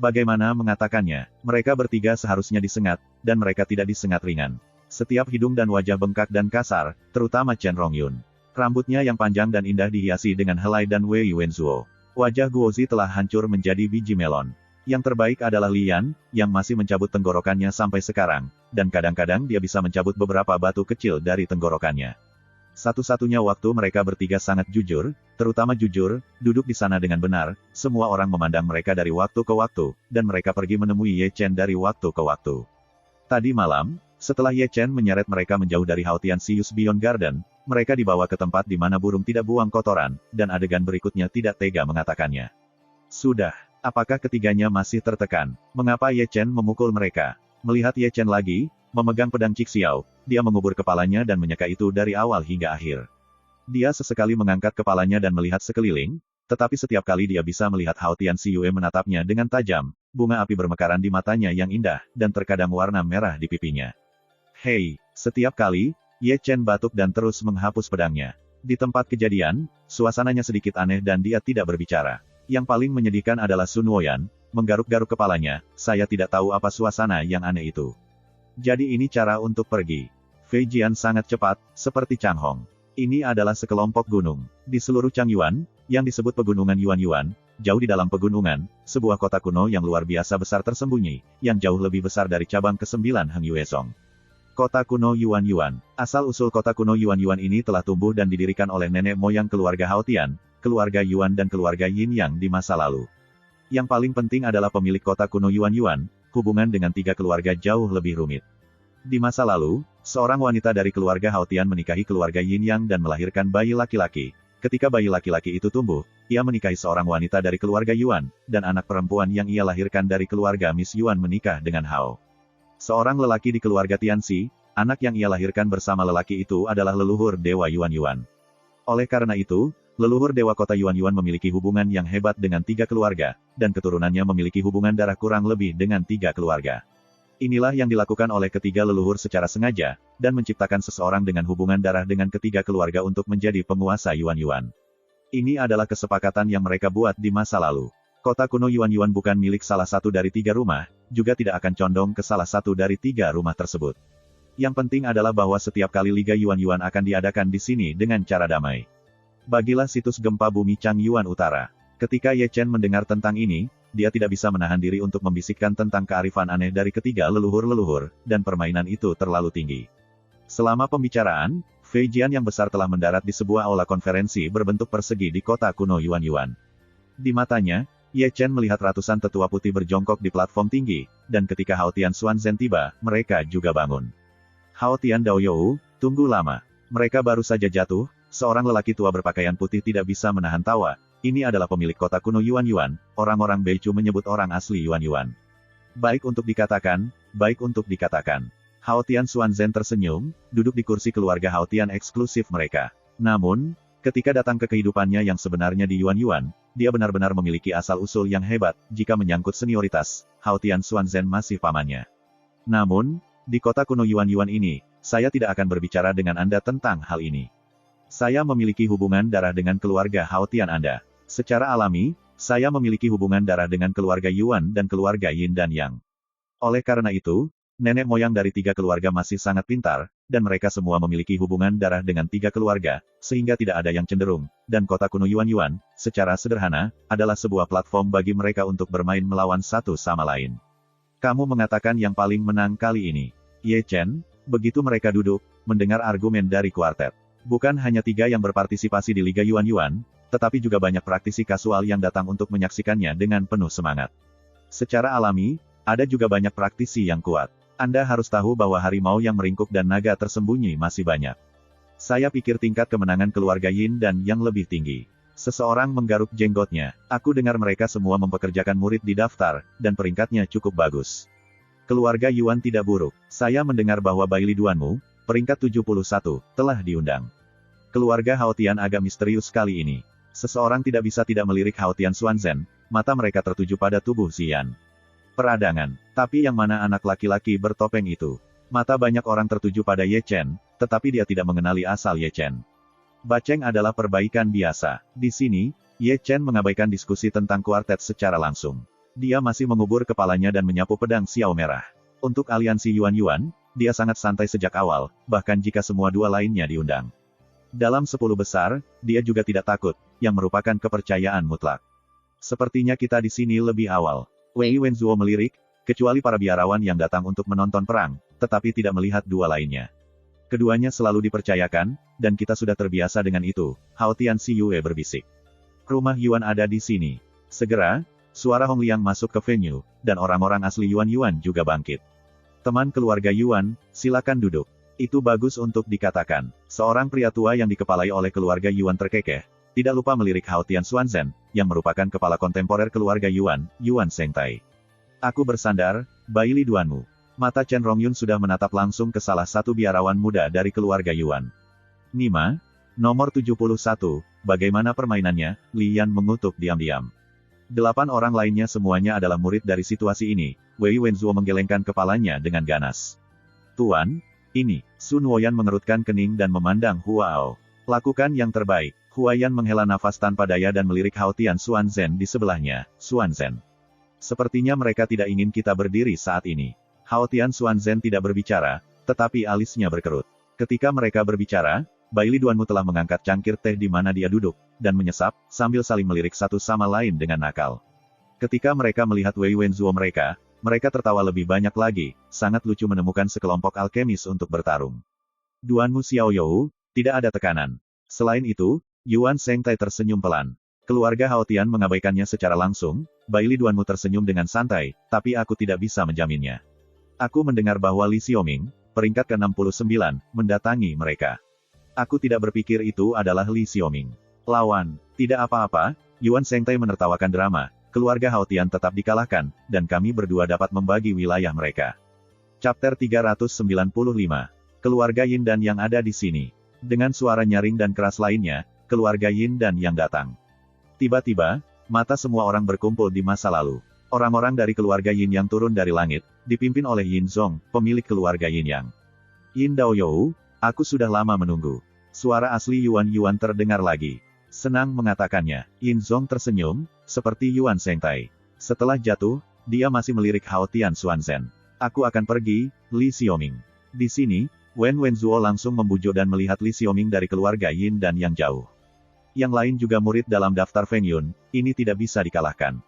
Bagaimana mengatakannya, mereka bertiga seharusnya disengat, dan mereka tidak disengat ringan. Setiap hidung dan wajah bengkak dan kasar, terutama Chen Rongyun. Rambutnya yang panjang dan indah dihiasi dengan helai dan Wei Wenzuo. Wajah Guozi telah hancur menjadi biji melon. Yang terbaik adalah Li Yan, yang masih mencabut tenggorokannya sampai sekarang, dan kadang-kadang dia bisa mencabut beberapa batu kecil dari tenggorokannya. Satu-satunya waktu mereka bertiga sangat jujur, terutama jujur, duduk di sana dengan benar, semua orang memandang mereka dari waktu ke waktu, dan mereka pergi menemui Ye Chen dari waktu ke waktu. Tadi malam, setelah Ye Chen menyeret mereka menjauh dari Hao Tian Xiyue's Beyond Garden, mereka dibawa ke tempat di mana burung tidak buang kotoran, dan adegan berikutnya tidak tega mengatakannya. Sudah, apakah ketiganya masih tertekan? Mengapa Ye Chen memukul mereka? Melihat Ye Chen lagi, memegang pedang Cixiao, dia mengubur kepalanya dan menyeka itu dari awal hingga akhir. Dia sesekali mengangkat kepalanya dan melihat sekeliling, tetapi setiap kali dia bisa melihat Hao Tian Xiyue menatapnya dengan tajam, bunga api bermekaran di matanya yang indah, dan terkadang warna merah di pipinya. Hei, setiap kali, Ye Chen batuk dan terus menghapus pedangnya. Di tempat kejadian, suasananya sedikit aneh dan dia tidak berbicara. Yang paling menyedihkan adalah Sun Woyan, menggaruk-garuk kepalanya, saya tidak tahu apa suasana yang aneh itu. Jadi ini cara untuk pergi. Feijian sangat cepat, seperti Changhong. Ini adalah sekelompok gunung. Di seluruh Changyuan, yang disebut pegunungan Yuan-Yuan, jauh di dalam pegunungan, sebuah kota kuno yang luar biasa besar tersembunyi, yang jauh lebih besar dari cabang ke-9 Heng Yuesong. Kota kuno Yuan-Yuan. Asal-usul kota kuno Yuan-Yuan ini telah tumbuh dan didirikan oleh nenek moyang keluarga Hao Tian, keluarga Yuan dan keluarga Yin Yang di masa lalu. Yang paling penting adalah pemilik kota kuno Yuan-Yuan, hubungan dengan 3 keluarga jauh lebih rumit. Di masa lalu, seorang wanita dari keluarga Hao Tian menikahi keluarga Yin Yang dan melahirkan bayi laki-laki. Ketika bayi laki-laki itu tumbuh, ia menikahi seorang wanita dari keluarga Yuan, dan anak perempuan yang ia lahirkan dari keluarga Miss Yuan menikah dengan Hao. Seorang lelaki di keluarga Tianxi, anak yang ia lahirkan bersama lelaki itu adalah leluhur Dewa Yuan-Yuan. Oleh karena itu, leluhur Dewa Kota Yuan-Yuan memiliki hubungan yang hebat dengan 3 keluarga, dan keturunannya memiliki hubungan darah kurang lebih dengan 3 keluarga. Inilah yang dilakukan oleh ketiga leluhur secara sengaja, dan menciptakan seseorang dengan hubungan darah dengan ketiga keluarga untuk menjadi penguasa Yuan-Yuan. Ini adalah kesepakatan yang mereka buat di masa lalu. Kota kuno Yuan-Yuan bukan milik salah satu dari 3 rumah, juga tidak akan condong ke salah satu dari 3 rumah tersebut. Yang penting adalah bahwa setiap kali Liga Yuan-Yuan akan diadakan di sini dengan cara damai. Bagilah situs gempa bumi Changyuan Utara. Ketika Ye Chen mendengar tentang ini, dia tidak bisa menahan diri untuk membisikkan tentang kearifan aneh dari ketiga leluhur-leluhur, dan permainan itu terlalu tinggi. Selama pembicaraan, Feijian yang besar telah mendarat di sebuah aula konferensi berbentuk persegi di kota kuno Yuan-Yuan. Di matanya, Ye Chen melihat ratusan tetua putih berjongkok di platform tinggi, dan ketika Hao Tian Xuanzhen tiba, mereka juga bangun. Hao Tian Daoyou, tunggu lama. Mereka baru saja jatuh, seorang lelaki tua berpakaian putih tidak bisa menahan tawa, ini adalah pemilik kota kuno Yuan Yuan, orang-orang Beichu menyebut orang asli Yuan Yuan. Baik untuk dikatakan, baik untuk dikatakan. Hao Tian Xuanzhen tersenyum, duduk di kursi keluarga Hao Tian eksklusif mereka. Namun, ketika datang ke kehidupannya yang sebenarnya di Yuan Yuan, dia benar-benar memiliki asal-usul yang hebat, jika menyangkut senioritas, Hao Tian Xuanzhen masih pamannya. Namun, di kota kuno Yuan Yuan ini, saya tidak akan berbicara dengan Anda tentang hal ini. Saya memiliki hubungan darah dengan keluarga Hao Tian Anda. Secara alami, saya memiliki hubungan darah dengan keluarga Yuan dan keluarga Yin dan Yang. Oleh karena itu, nenek moyang dari 3 keluarga masih sangat pintar, dan mereka semua memiliki hubungan darah dengan 3 keluarga, sehingga tidak ada yang cenderung, dan kota kuno Yuan Yuan, secara sederhana, adalah sebuah platform bagi mereka untuk bermain melawan satu sama lain. Kamu mengatakan yang paling menang kali ini. Ye Chen, begitu mereka duduk, mendengar argumen dari kuartet. Bukan hanya 3 yang berpartisipasi di Liga Yuan Yuan, tetapi juga banyak praktisi kasual yang datang untuk menyaksikannya dengan penuh semangat. Secara alami, ada juga banyak praktisi yang kuat. Anda harus tahu bahwa harimau yang meringkuk dan naga tersembunyi masih banyak. Saya pikir tingkat kemenangan keluarga Yin dan Yang lebih tinggi. Seseorang menggaruk jenggotnya. Aku dengar mereka semua mempekerjakan murid di daftar, dan peringkatnya cukup bagus. Keluarga Yuan tidak buruk. Saya mendengar bahwa Baili Duanmu, peringkat 71, telah diundang. Keluarga Hao Tian agak misterius kali ini. Seseorang tidak bisa tidak melirik Hao Tian Xuanzhen, mata mereka tertuju pada tubuh Xian. Peradangan. Tapi yang mana anak laki-laki bertopeng itu? Mata banyak orang tertuju pada Ye Chen, tetapi dia tidak mengenali asal Ye Chen. Baceng adalah perbaikan biasa. Di sini, Ye Chen mengabaikan diskusi tentang kuartet secara langsung. Dia masih mengubur kepalanya dan menyapu pedang Xiao merah. Untuk aliansi Yuan Yuan, dia sangat santai sejak awal, bahkan jika semua 2 lainnya diundang. Dalam 10 besar, dia juga tidak takut, yang merupakan kepercayaan mutlak. Sepertinya kita di sini lebih awal. Wei Wenzuo melirik, kecuali para biarawan yang datang untuk menonton perang, tetapi tidak melihat 2 lainnya. Keduanya selalu dipercayakan, dan kita sudah terbiasa dengan itu, Hao Tian Xiyue berbisik. Rumah Yuan ada di sini. Segera, suara Hong Liang masuk ke venue, dan orang-orang asli Yuan Yuan juga bangkit. Teman keluarga Yuan, silakan duduk. Itu bagus untuk dikatakan. Seorang pria tua yang dikepalai oleh keluarga Yuan terkekeh, tidak lupa melirik Hao Tian Xuanzhen, yang merupakan kepala kontemporer keluarga Yuan, Yuan Sengtai. Aku bersandar, Baili Duanmu. Mata Chen Rongyun sudah menatap langsung ke salah satu biarawan muda dari keluarga Yuan. Nima, nomor 71, bagaimana permainannya? Lian mengutuk diam-diam. 8 orang lainnya semuanya adalah murid dari situasi ini. Wei Wenzuo menggelengkan kepalanya dengan ganas. Tuan, ini, Sun Woyan mengerutkan kening dan memandang Huao. Lakukan yang terbaik. Huayan menghela nafas tanpa daya dan melirik Hao Tian Xuanzhen di sebelahnya. Xuanzhen. Sepertinya mereka tidak ingin kita berdiri saat ini. Hao Tian Xuanzhen tidak berbicara, tetapi alisnya berkerut. Ketika mereka berbicara, Baili Duanmu telah mengangkat cangkir teh di mana dia duduk, dan menyesap, sambil saling melirik satu sama lain dengan nakal. Ketika mereka melihat Wei Wenzuo mereka tertawa lebih banyak lagi, sangat lucu menemukan sekelompok alkemis untuk bertarung. Duanmu Xiao You, tidak ada tekanan. Selain itu, Yuan Sengtai tersenyum pelan. Keluarga Hao Tian mengabaikannya secara langsung, Baili Duanmu tersenyum dengan santai, tapi aku tidak bisa menjaminnya. Aku mendengar bahwa Li Xiaoming, peringkat ke-69, mendatangi mereka. Aku tidak berpikir itu adalah Li Xiaoming. Lawan, tidak apa-apa, Yuan Sengtai menertawakan drama. Keluarga Hao Tian tetap dikalahkan, dan kami berdua dapat membagi wilayah mereka. Chapter 395. Keluarga Yin dan Yang ada di sini. Dengan suara nyaring dan keras lainnya, keluarga Yin dan Yang datang. Tiba-tiba, mata semua orang berkumpul di masa lalu. Orang-orang dari keluarga Yin Yang turun dari langit, dipimpin oleh Yin Zong, pemilik keluarga Yin Yang. Yin Daoyou, aku sudah lama menunggu. Suara asli Yuan Yuan terdengar lagi. Senang mengatakannya. Yin Zong tersenyum, seperti Yuan Sengtai. Setelah jatuh, dia masih melirik Hao Tian Xuanzhen. Aku akan pergi, Li Xiaoming. Di sini, Wen Wenzuo langsung membujuk dan melihat Li Xiaoming dari keluarga Yin dan Yang jauh. Yang lain juga murid dalam daftar Feng Yun, ini tidak bisa dikalahkan.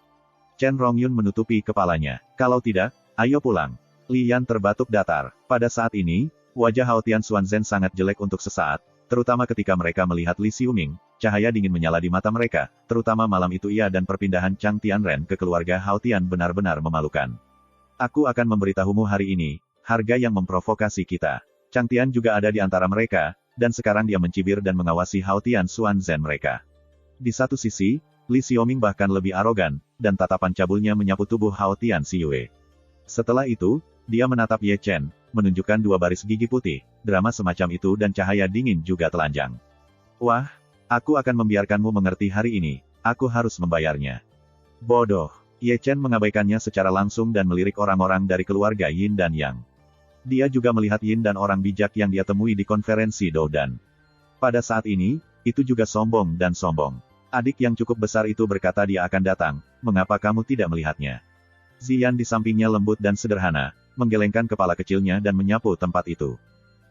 Chen Rongyun menutupi kepalanya. Kalau tidak, ayo pulang. Li Yan terbatuk datar. Pada saat ini, wajah Hao Tian Xuanzhen sangat jelek untuk sesaat, terutama ketika mereka melihat Li Xiaoming. Cahaya dingin menyala di mata mereka, terutama malam itu ia dan perpindahan Chang Tianren ke keluarga Hao Tian benar-benar memalukan. Aku akan memberitahumu hari ini, harga yang memprovokasi kita. Chang Tian juga ada di antara mereka, dan sekarang dia mencibir dan mengawasi Hao Tian Xuanzhen mereka. Di satu sisi, Li Xiaoming bahkan lebih arogan, dan tatapan cabulnya menyapu tubuh Hao Tian Xiyue. Setelah itu, dia menatap Ye Chen, menunjukkan dua baris gigi putih, drama semacam itu dan cahaya dingin juga telanjang. Wah, aku akan membiarkanmu mengerti hari ini, aku harus membayarnya. Bodoh. Ye Chen mengabaikannya secara langsung dan melirik orang-orang dari keluarga Yin dan Yang. Dia juga melihat Yin dan orang bijak yang dia temui di konferensi Doudan. Pada saat ini, itu juga sombong dan sombong. Adik yang cukup besar itu berkata dia akan datang, mengapa kamu tidak melihatnya? Ziyan di sampingnya lembut dan sederhana, menggelengkan kepala kecilnya dan menyapu tempat itu.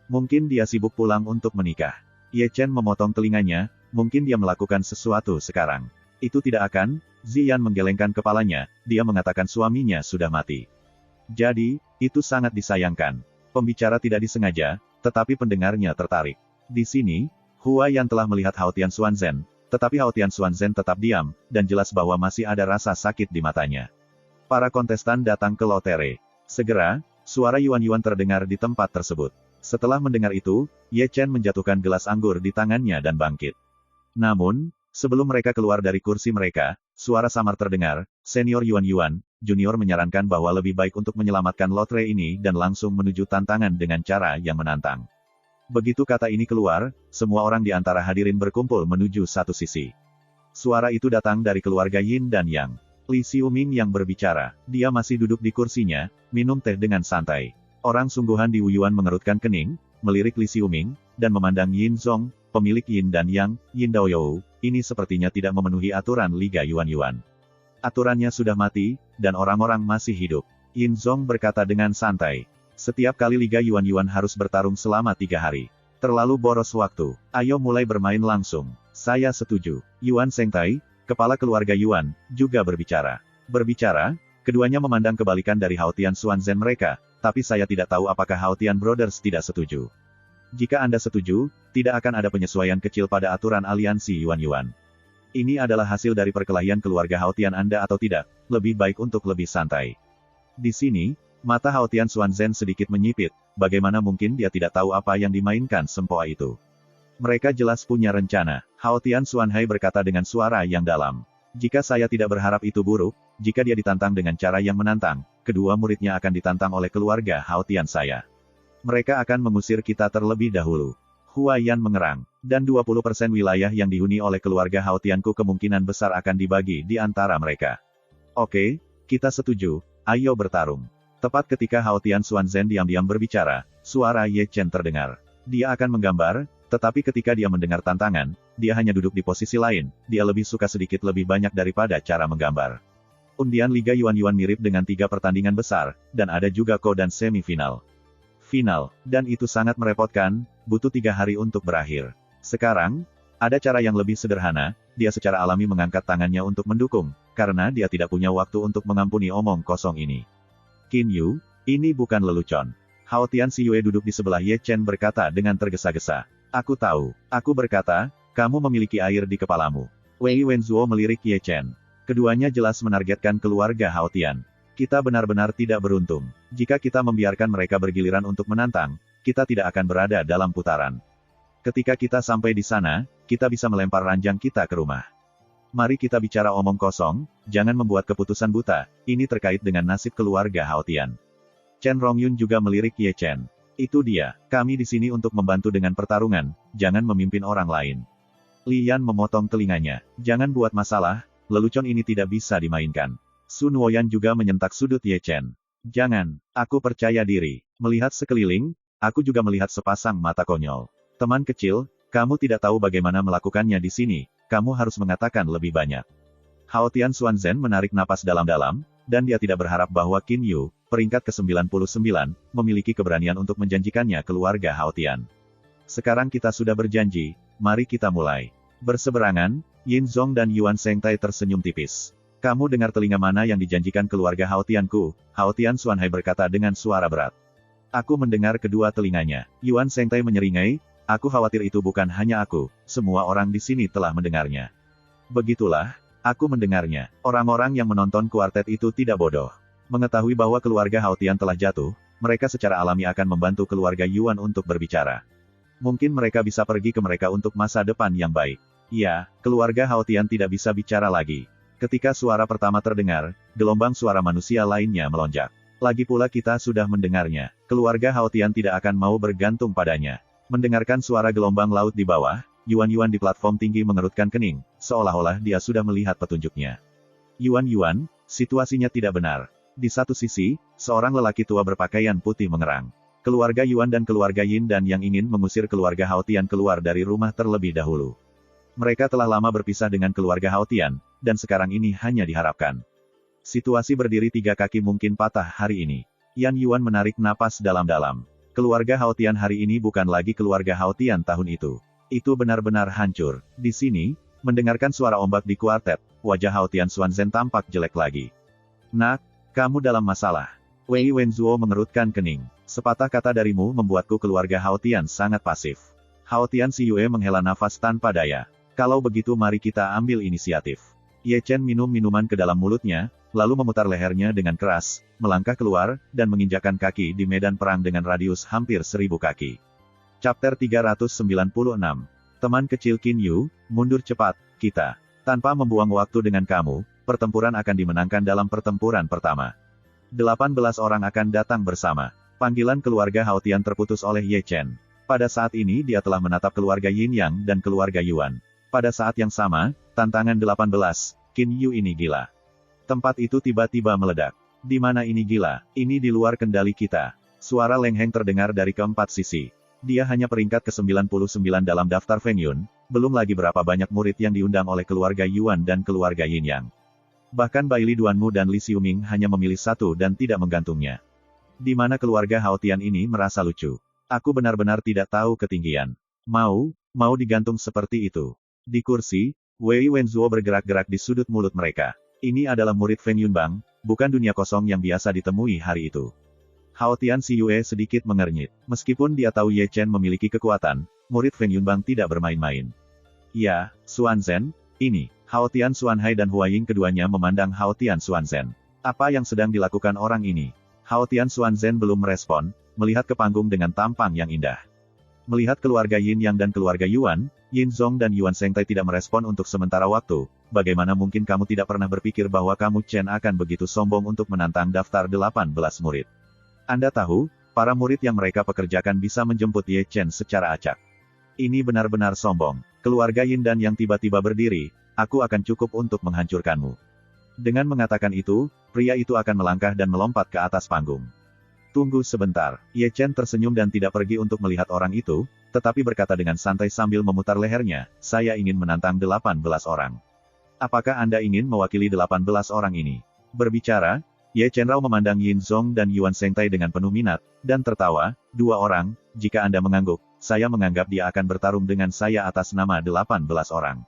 Mungkin dia sibuk pulang untuk menikah. Ye Chen memotong telinganya, mungkin dia melakukan sesuatu sekarang. Itu tidak akan. Ziyan menggelengkan kepalanya, dia mengatakan suaminya sudah mati. Jadi, itu sangat disayangkan. Pembicara tidak disengaja, tetapi pendengarnya tertarik. Di sini, Hua Yan telah melihat Hao Tian Xuanzhen, tetapi Hao Tian Xuanzhen tetap diam, dan jelas bahwa masih ada rasa sakit di matanya. Para kontestan datang ke lotere. Segera, suara Yuan-Yuan terdengar di tempat tersebut. Setelah mendengar itu, Ye Chen menjatuhkan gelas anggur di tangannya dan bangkit. Namun, sebelum mereka keluar dari kursi mereka, suara samar terdengar, senior Yuan-Yuan, junior menyarankan bahwa lebih baik untuk menyelamatkan lotre ini dan langsung menuju tantangan dengan cara yang menantang. Begitu kata ini keluar, semua orang di antara hadirin berkumpul menuju satu sisi. Suara itu datang dari keluarga Yin dan Yang. Li Xiaoming yang berbicara, dia masih duduk di kursinya, minum teh dengan santai. Orang sungguhan di Wuyuan mengerutkan kening, melirik Li Xiaoming, dan memandang Yin Zong, pemilik Yin dan Yang, Yin Daoyou, ini sepertinya tidak memenuhi aturan Liga Yuan-Yuan. Aturannya sudah mati, dan orang-orang masih hidup. Yin Zong berkata dengan santai. Setiap kali Liga Yuan-Yuan harus bertarung selama 3 hari. Terlalu boros waktu. Ayo mulai bermain langsung. Saya setuju. Yuan Sengtai, kepala keluarga Yuan, juga berbicara. Berbicara, keduanya memandang kebalikan dari Hao Tian Xuanzhen mereka, tapi saya tidak tahu apakah Hao Tian Brothers tidak setuju. Jika Anda setuju, tidak akan ada penyesuaian kecil pada aturan aliansi Yuan-Yuan. Ini adalah hasil dari perkelahian keluarga Hao Tian Anda atau tidak, lebih baik untuk lebih santai. Di sini, mata Hao Tian Xuanzhen sedikit menyipit, bagaimana mungkin dia tidak tahu apa yang dimainkan sempoa itu. Mereka jelas punya rencana. Hao Tian Xuanhai berkata dengan suara yang dalam. Jika saya tidak berharap itu buruk, jika dia ditantang dengan cara yang menantang, kedua muridnya akan ditantang oleh keluarga Hao Tian saya. Mereka akan mengusir kita terlebih dahulu. Hua Yan mengerang, dan 20% wilayah yang dihuni oleh keluarga Hao Tianku kemungkinan besar akan dibagi di antara mereka. Oke, kita setuju, ayo bertarung. Tepat ketika Hao Tian Xuanzhen diam-diam berbicara, suara Ye Chen terdengar. Dia akan menggambar, tetapi ketika dia mendengar tantangan, dia hanya duduk di posisi lain, dia lebih suka sedikit lebih banyak daripada cara menggambar. Undian Liga Yuan-Yuan mirip dengan 3 pertandingan besar, dan ada juga ko dan semifinal. Final, dan itu sangat merepotkan, butuh 3 hari untuk berakhir. Sekarang, ada cara yang lebih sederhana, dia secara alami mengangkat tangannya untuk mendukung, karena dia tidak punya waktu untuk mengampuni omong kosong ini. Qin Yu, ini bukan lelucon. Hao Tian Xiyue duduk di sebelah Ye Chen berkata dengan tergesa-gesa. Aku tahu, aku berkata, kamu memiliki air di kepalamu. Wei Wenzuo melirik Ye Chen. Keduanya jelas menargetkan keluarga Hao Tian. Kita benar-benar tidak beruntung. Jika kita membiarkan mereka bergiliran untuk menantang, kita tidak akan berada dalam putaran. Ketika kita sampai di sana, kita bisa melempar ranjang kita ke rumah. Mari kita bicara omong kosong, jangan membuat keputusan buta, ini terkait dengan nasib keluarga Hao Tian. Chen Rongyun juga melirik Ye Chen. Itu dia, kami di sini untuk membantu dengan pertarungan, jangan memimpin orang lain. Li Yan memotong telinganya. Jangan buat masalah, lelucon ini tidak bisa dimainkan. Sun Woyan juga menyentak sudut Ye Chen. Jangan, aku percaya diri. Melihat sekeliling, aku juga melihat sepasang mata konyol. Teman kecil, kamu tidak tahu bagaimana melakukannya di sini, kamu harus mengatakan lebih banyak. Hao Tian Xuanzhen menarik napas dalam-dalam, dan dia tidak berharap bahwa Qin Yu, peringkat ke-99, memiliki keberanian untuk menjanjikannya keluarga Hao Tian. Sekarang kita sudah berjanji, mari kita mulai. Berseberangan, Yin Zong dan Yuan Sengtai tersenyum tipis. Kamu dengar telinga mana yang dijanjikan keluarga Hao Tianku? Hao Tian Xuanhai berkata dengan suara berat. Aku mendengar kedua telinganya. Yuan Sengtai menyeringai, aku khawatir itu bukan hanya aku, semua orang di sini telah mendengarnya. Begitulah, aku mendengarnya. Orang-orang yang menonton kuartet itu tidak bodoh. Mengetahui bahwa keluarga Hao Tian telah jatuh, mereka secara alami akan membantu keluarga Yuan untuk berbicara. Mungkin mereka bisa pergi ke mereka untuk masa depan yang baik. Ya, keluarga Hao Tian tidak bisa bicara lagi. Ketika suara pertama terdengar, gelombang suara manusia lainnya melonjak. Lagi pula kita sudah mendengarnya. Keluarga Hao Tian tidak akan mau bergantung padanya. Mendengarkan suara gelombang laut di bawah, Yuan di platform tinggi mengerutkan kening, seolah-olah dia sudah melihat petunjuknya. Yuan, situasinya tidak benar. Di satu sisi, seorang lelaki tua berpakaian putih mengerang. Keluarga Yuan dan keluarga Yin dan yang ingin mengusir keluarga Hao Tian keluar dari rumah terlebih dahulu. Mereka telah lama berpisah dengan keluarga Hao Tian, dan sekarang ini hanya diharapkan. Situasi berdiri tiga kaki mungkin patah hari ini. Yan Yuan menarik napas dalam-dalam. Keluarga Hao Tian hari ini bukan lagi keluarga Hao Tian tahun itu. Itu benar-benar hancur. Di sini, mendengarkan suara ombak di kuartet, wajah Hao Tian Xuanzhen tampak jelek lagi. Nak, kamu dalam masalah. Wei Wenzuo mengerutkan kening. Sepatah kata darimu membuatku keluarga Hao Tian sangat pasif. Hao Tian Si Yue menghela nafas tanpa daya. Kalau begitu mari kita ambil inisiatif. Ye Chen minum minuman ke dalam mulutnya, lalu memutar lehernya dengan keras, melangkah keluar, dan menginjakkan kaki di medan perang dengan radius hampir 1000 kaki. Chapter 396. Teman kecil Qin Yu, mundur cepat, kita. Tanpa membuang waktu dengan kamu, pertempuran akan dimenangkan dalam pertempuran pertama. 18 orang akan datang bersama. Panggilan keluarga Hao Tian terputus oleh Ye Chen. Pada saat ini dia telah menatap keluarga Yin Yang dan keluarga Yuan. Pada saat yang sama, tantangan 18, Qin Yu ini gila. Tempat itu tiba-tiba meledak. Di mana ini gila? Ini di luar kendali kita. Suara Leng Heng terdengar dari keempat sisi. Dia hanya peringkat ke-99 dalam daftar Feng Yun, belum lagi berapa banyak murid yang diundang oleh keluarga Yuan dan keluarga Yin Yang. Bahkan Bai Li Duanmu dan Li Xiuming hanya memilih satu dan tidak menggantungnya. Di mana keluarga Hao Tian ini merasa lucu. Aku benar-benar tidak tahu ketinggian. Mau digantung seperti itu. Di kursi, Wei Wenzuo bergerak-gerak di sudut mulut mereka. Ini adalah murid Feng Yunbang, bukan dunia kosong yang biasa ditemui hari itu. Hao Tian Si Yue sedikit mengernyit. Meskipun dia tahu Ye Chen memiliki kekuatan, murid Feng Yunbang tidak bermain-main. Ya, Xuanzhen, ini. Hao Tian Xuanhai dan Hua Ying keduanya memandang Hao Tian Xuanzhen. Apa yang sedang dilakukan orang ini? Hao Tian Xuanzhen belum merespon, melihat ke panggung dengan tampang yang indah. Melihat keluarga Yin Yang dan keluarga Yuan, Yin Zong dan Yuan Sengtai tidak merespon untuk sementara waktu, bagaimana mungkin kamu tidak pernah berpikir bahwa kamu Chen akan begitu sombong untuk menantang daftar 18 murid? Anda tahu, para murid yang mereka pekerjakan bisa menjemput Ye Chen secara acak. Ini benar-benar sombong. Keluarga Yin dan yang tiba-tiba berdiri, aku akan cukup untuk menghancurkanmu. Dengan mengatakan itu, pria itu akan melangkah dan melompat ke atas panggung. Tunggu sebentar. Ye Chen tersenyum dan tidak pergi untuk melihat orang itu, tetapi berkata dengan santai sambil memutar lehernya, saya ingin menantang 18 orang. Apakah Anda ingin mewakili 18 orang ini? Berbicara, Ye Chen Rao memandang Yin Zong dan Yuan Sengtai dengan penuh minat, dan tertawa, 2 orang, jika Anda mengangguk, saya menganggap dia akan bertarung dengan saya atas nama 18 orang.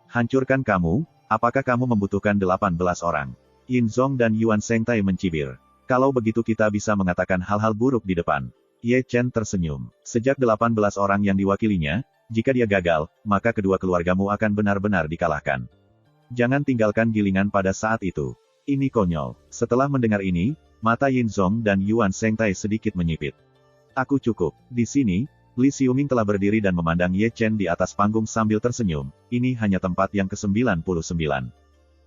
Hancurkan kamu, apakah kamu membutuhkan 18 orang? Yin Zong dan Yuan Sengtai mencibir. Kalau begitu kita bisa mengatakan hal-hal buruk di depan. Ye Chen tersenyum. Sejak 18 orang yang diwakilinya, jika dia gagal, maka kedua keluargamu akan benar-benar dikalahkan. Jangan tinggalkan gilingan pada saat itu. Ini konyol. Setelah mendengar ini, mata Yin Zong dan Yuan Sengtai sedikit menyipit. Aku cukup. Di sini, Li Xiuming telah berdiri dan memandang Ye Chen di atas panggung sambil tersenyum. Ini hanya tempat yang ke-99.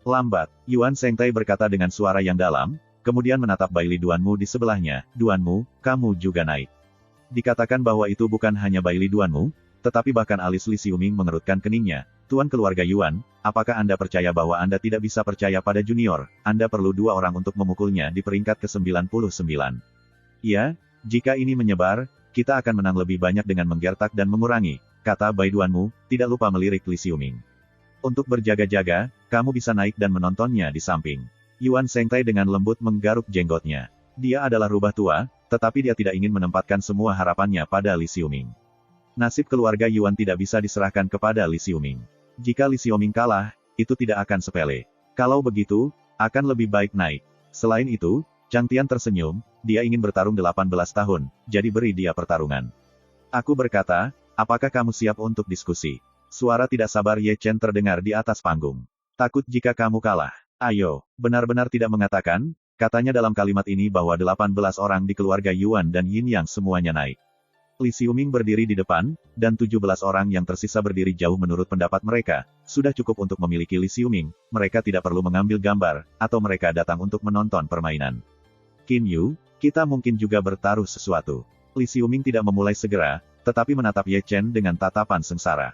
Lambat, Yuan Sengtai berkata dengan suara yang dalam, kemudian menatap Bai Li Duanmu di sebelahnya, Duanmu, kamu juga naik. Dikatakan bahwa itu bukan hanya Bai Li Duanmu, tetapi bahkan alis Li Xiuming mengerutkan keningnya. Tuan keluarga Yuan, apakah Anda percaya bahwa Anda tidak bisa percaya pada junior? Anda perlu 2 orang untuk memukulnya di peringkat ke-99. Ya, jika ini menyebar, kita akan menang lebih banyak dengan menggertak dan mengurangi, kata Bai Duanmu, tidak lupa melirik Li Xiuming. Untuk berjaga-jaga, kamu bisa naik dan menontonnya di samping. Yuan Sengtai dengan lembut menggaruk jenggotnya. Dia adalah rubah tua, tetapi dia tidak ingin menempatkan semua harapannya pada Li Xiuming. Nasib keluarga Yuan tidak bisa diserahkan kepada Li Xiuming. Jika Li Xiuming kalah, itu tidak akan sepele. Kalau begitu, akan lebih baik naik. Selain itu, Chang Tian tersenyum, dia ingin bertarung 18 tahun, jadi beri dia pertarungan. Aku berkata, apakah kamu siap untuk diskusi? Suara tidak sabar Ye Chen terdengar di atas panggung. Takut jika kamu kalah. Ayo, benar-benar tidak mengatakan, katanya dalam kalimat ini bahwa 18 orang di keluarga Yuan dan Yin Yang semuanya naik. Li Xiuming berdiri di depan, dan 17 orang yang tersisa berdiri jauh menurut pendapat mereka. Sudah cukup untuk memiliki Li Xiuming, mereka tidak perlu mengambil gambar, atau mereka datang untuk menonton permainan. Qin Yu, kita mungkin juga bertaruh sesuatu. Li Xiuming tidak memulai segera, tetapi menatap Ye Chen dengan tatapan sengsara.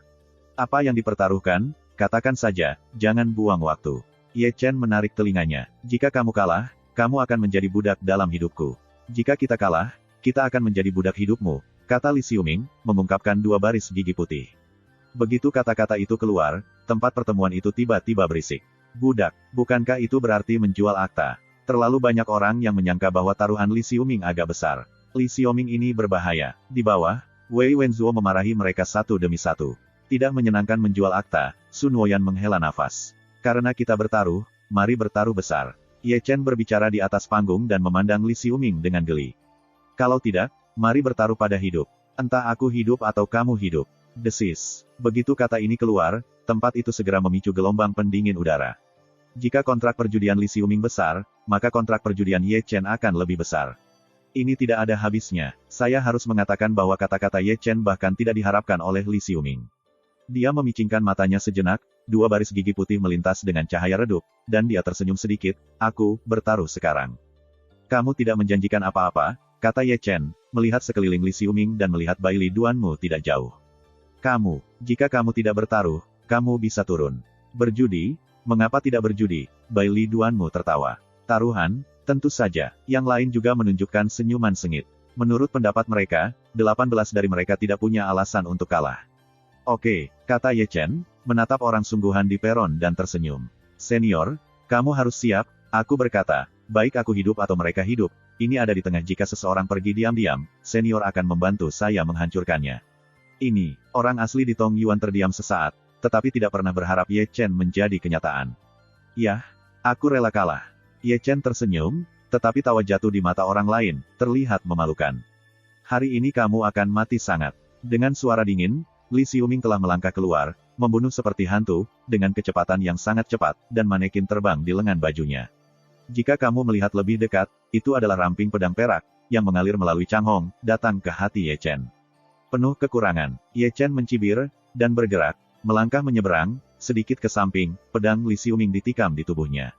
Apa yang dipertaruhkan? Katakan saja, jangan buang waktu. Ye Chen menarik telinganya. Jika kamu kalah, kamu akan menjadi budak dalam hidupku. Jika kita kalah, kita akan menjadi budak hidupmu, kata Li Xiuming, mengungkapkan dua baris gigi putih. Begitu kata-kata itu keluar, tempat pertemuan itu tiba-tiba berisik. Budak, bukankah itu berarti menjual akta? Terlalu banyak orang yang menyangka bahwa taruhan Li Xiuming agak besar. Li Xiuming ini berbahaya. Di bawah, Wei Wenzuo memarahi mereka satu demi satu. Tidak menyenangkan menjual akta, Sun Woyan menghela nafas. Karena kita bertaruh, mari bertaruh besar. Ye Chen berbicara di atas panggung dan memandang Li Xiuming dengan geli. Kalau tidak, mari bertaruh pada hidup. Entah aku hidup atau kamu hidup. Desis. Begitu kata ini keluar, tempat itu segera memicu gelombang pendingin udara. Jika kontrak perjudian Li Xiuming besar, maka kontrak perjudian Ye Chen akan lebih besar. Ini tidak ada habisnya. Saya harus mengatakan bahwa kata-kata Ye Chen bahkan tidak diharapkan oleh Li Xiuming. Dia memicingkan matanya sejenak, dua baris gigi putih melintas dengan cahaya redup, dan dia tersenyum sedikit. Aku bertaruh sekarang. Kamu tidak menjanjikan apa-apa, kata Ye Chen, melihat sekeliling Li Xiuming dan melihat Bai Li Duanmu tidak jauh. Jika kamu tidak bertaruh, kamu bisa turun. Berjudi? Mengapa tidak berjudi? Bai Li Duanmu tertawa. Taruhan? Tentu saja. Yang lain juga menunjukkan senyuman sengit. Menurut pendapat mereka, 18 dari mereka tidak punya alasan untuk kalah. Oke, kata Ye Chen, menatap orang sungguhan di peron dan tersenyum. Senior, kamu harus siap, aku berkata, baik aku hidup atau mereka hidup, ini ada di tengah jika seseorang pergi diam-diam, senior akan membantu saya menghancurkannya. Ini, orang asli di Tong Yuan terdiam sesaat, tetapi tidak pernah berharap Ye Chen menjadi kenyataan. Yah, aku rela kalah. Ye Chen tersenyum, tetapi tawa jatuh di mata orang lain, terlihat memalukan. Hari ini kamu akan mati sangat. Dengan suara dingin, Li Xiuming telah melangkah keluar, membunuh seperti hantu, dengan kecepatan yang sangat cepat, dan manekin terbang di lengan bajunya. Jika kamu melihat lebih dekat, itu adalah ramping pedang perak, yang mengalir melalui Chang Hong, datang ke hati Ye Chen. Penuh kekurangan, Ye Chen mencibir, dan bergerak, melangkah menyeberang, sedikit ke samping, pedang Li Xiuming ditikam di tubuhnya.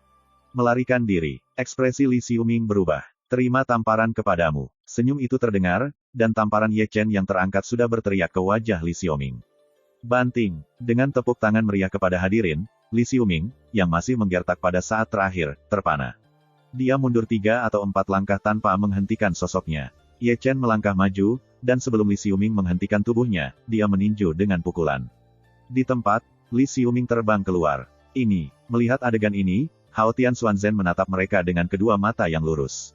Melarikan diri, ekspresi Li Xiuming berubah. Terima tamparan kepadamu. Senyum itu terdengar, dan tamparan Ye Chen yang terangkat sudah berteriak ke wajah Li Xiuming. Banting. Dengan tepuk tangan meriah kepada hadirin, Li Xiuming, yang masih menggertak pada saat terakhir, terpana. Dia mundur 3 atau 4 langkah tanpa menghentikan sosoknya. Ye Chen melangkah maju, dan sebelum Li Xiuming menghentikan tubuhnya, dia meninju dengan pukulan. Di tempat, Li Xiuming terbang keluar. Melihat adegan ini, Hao Tian Xuanzhen menatap mereka dengan kedua mata yang lurus.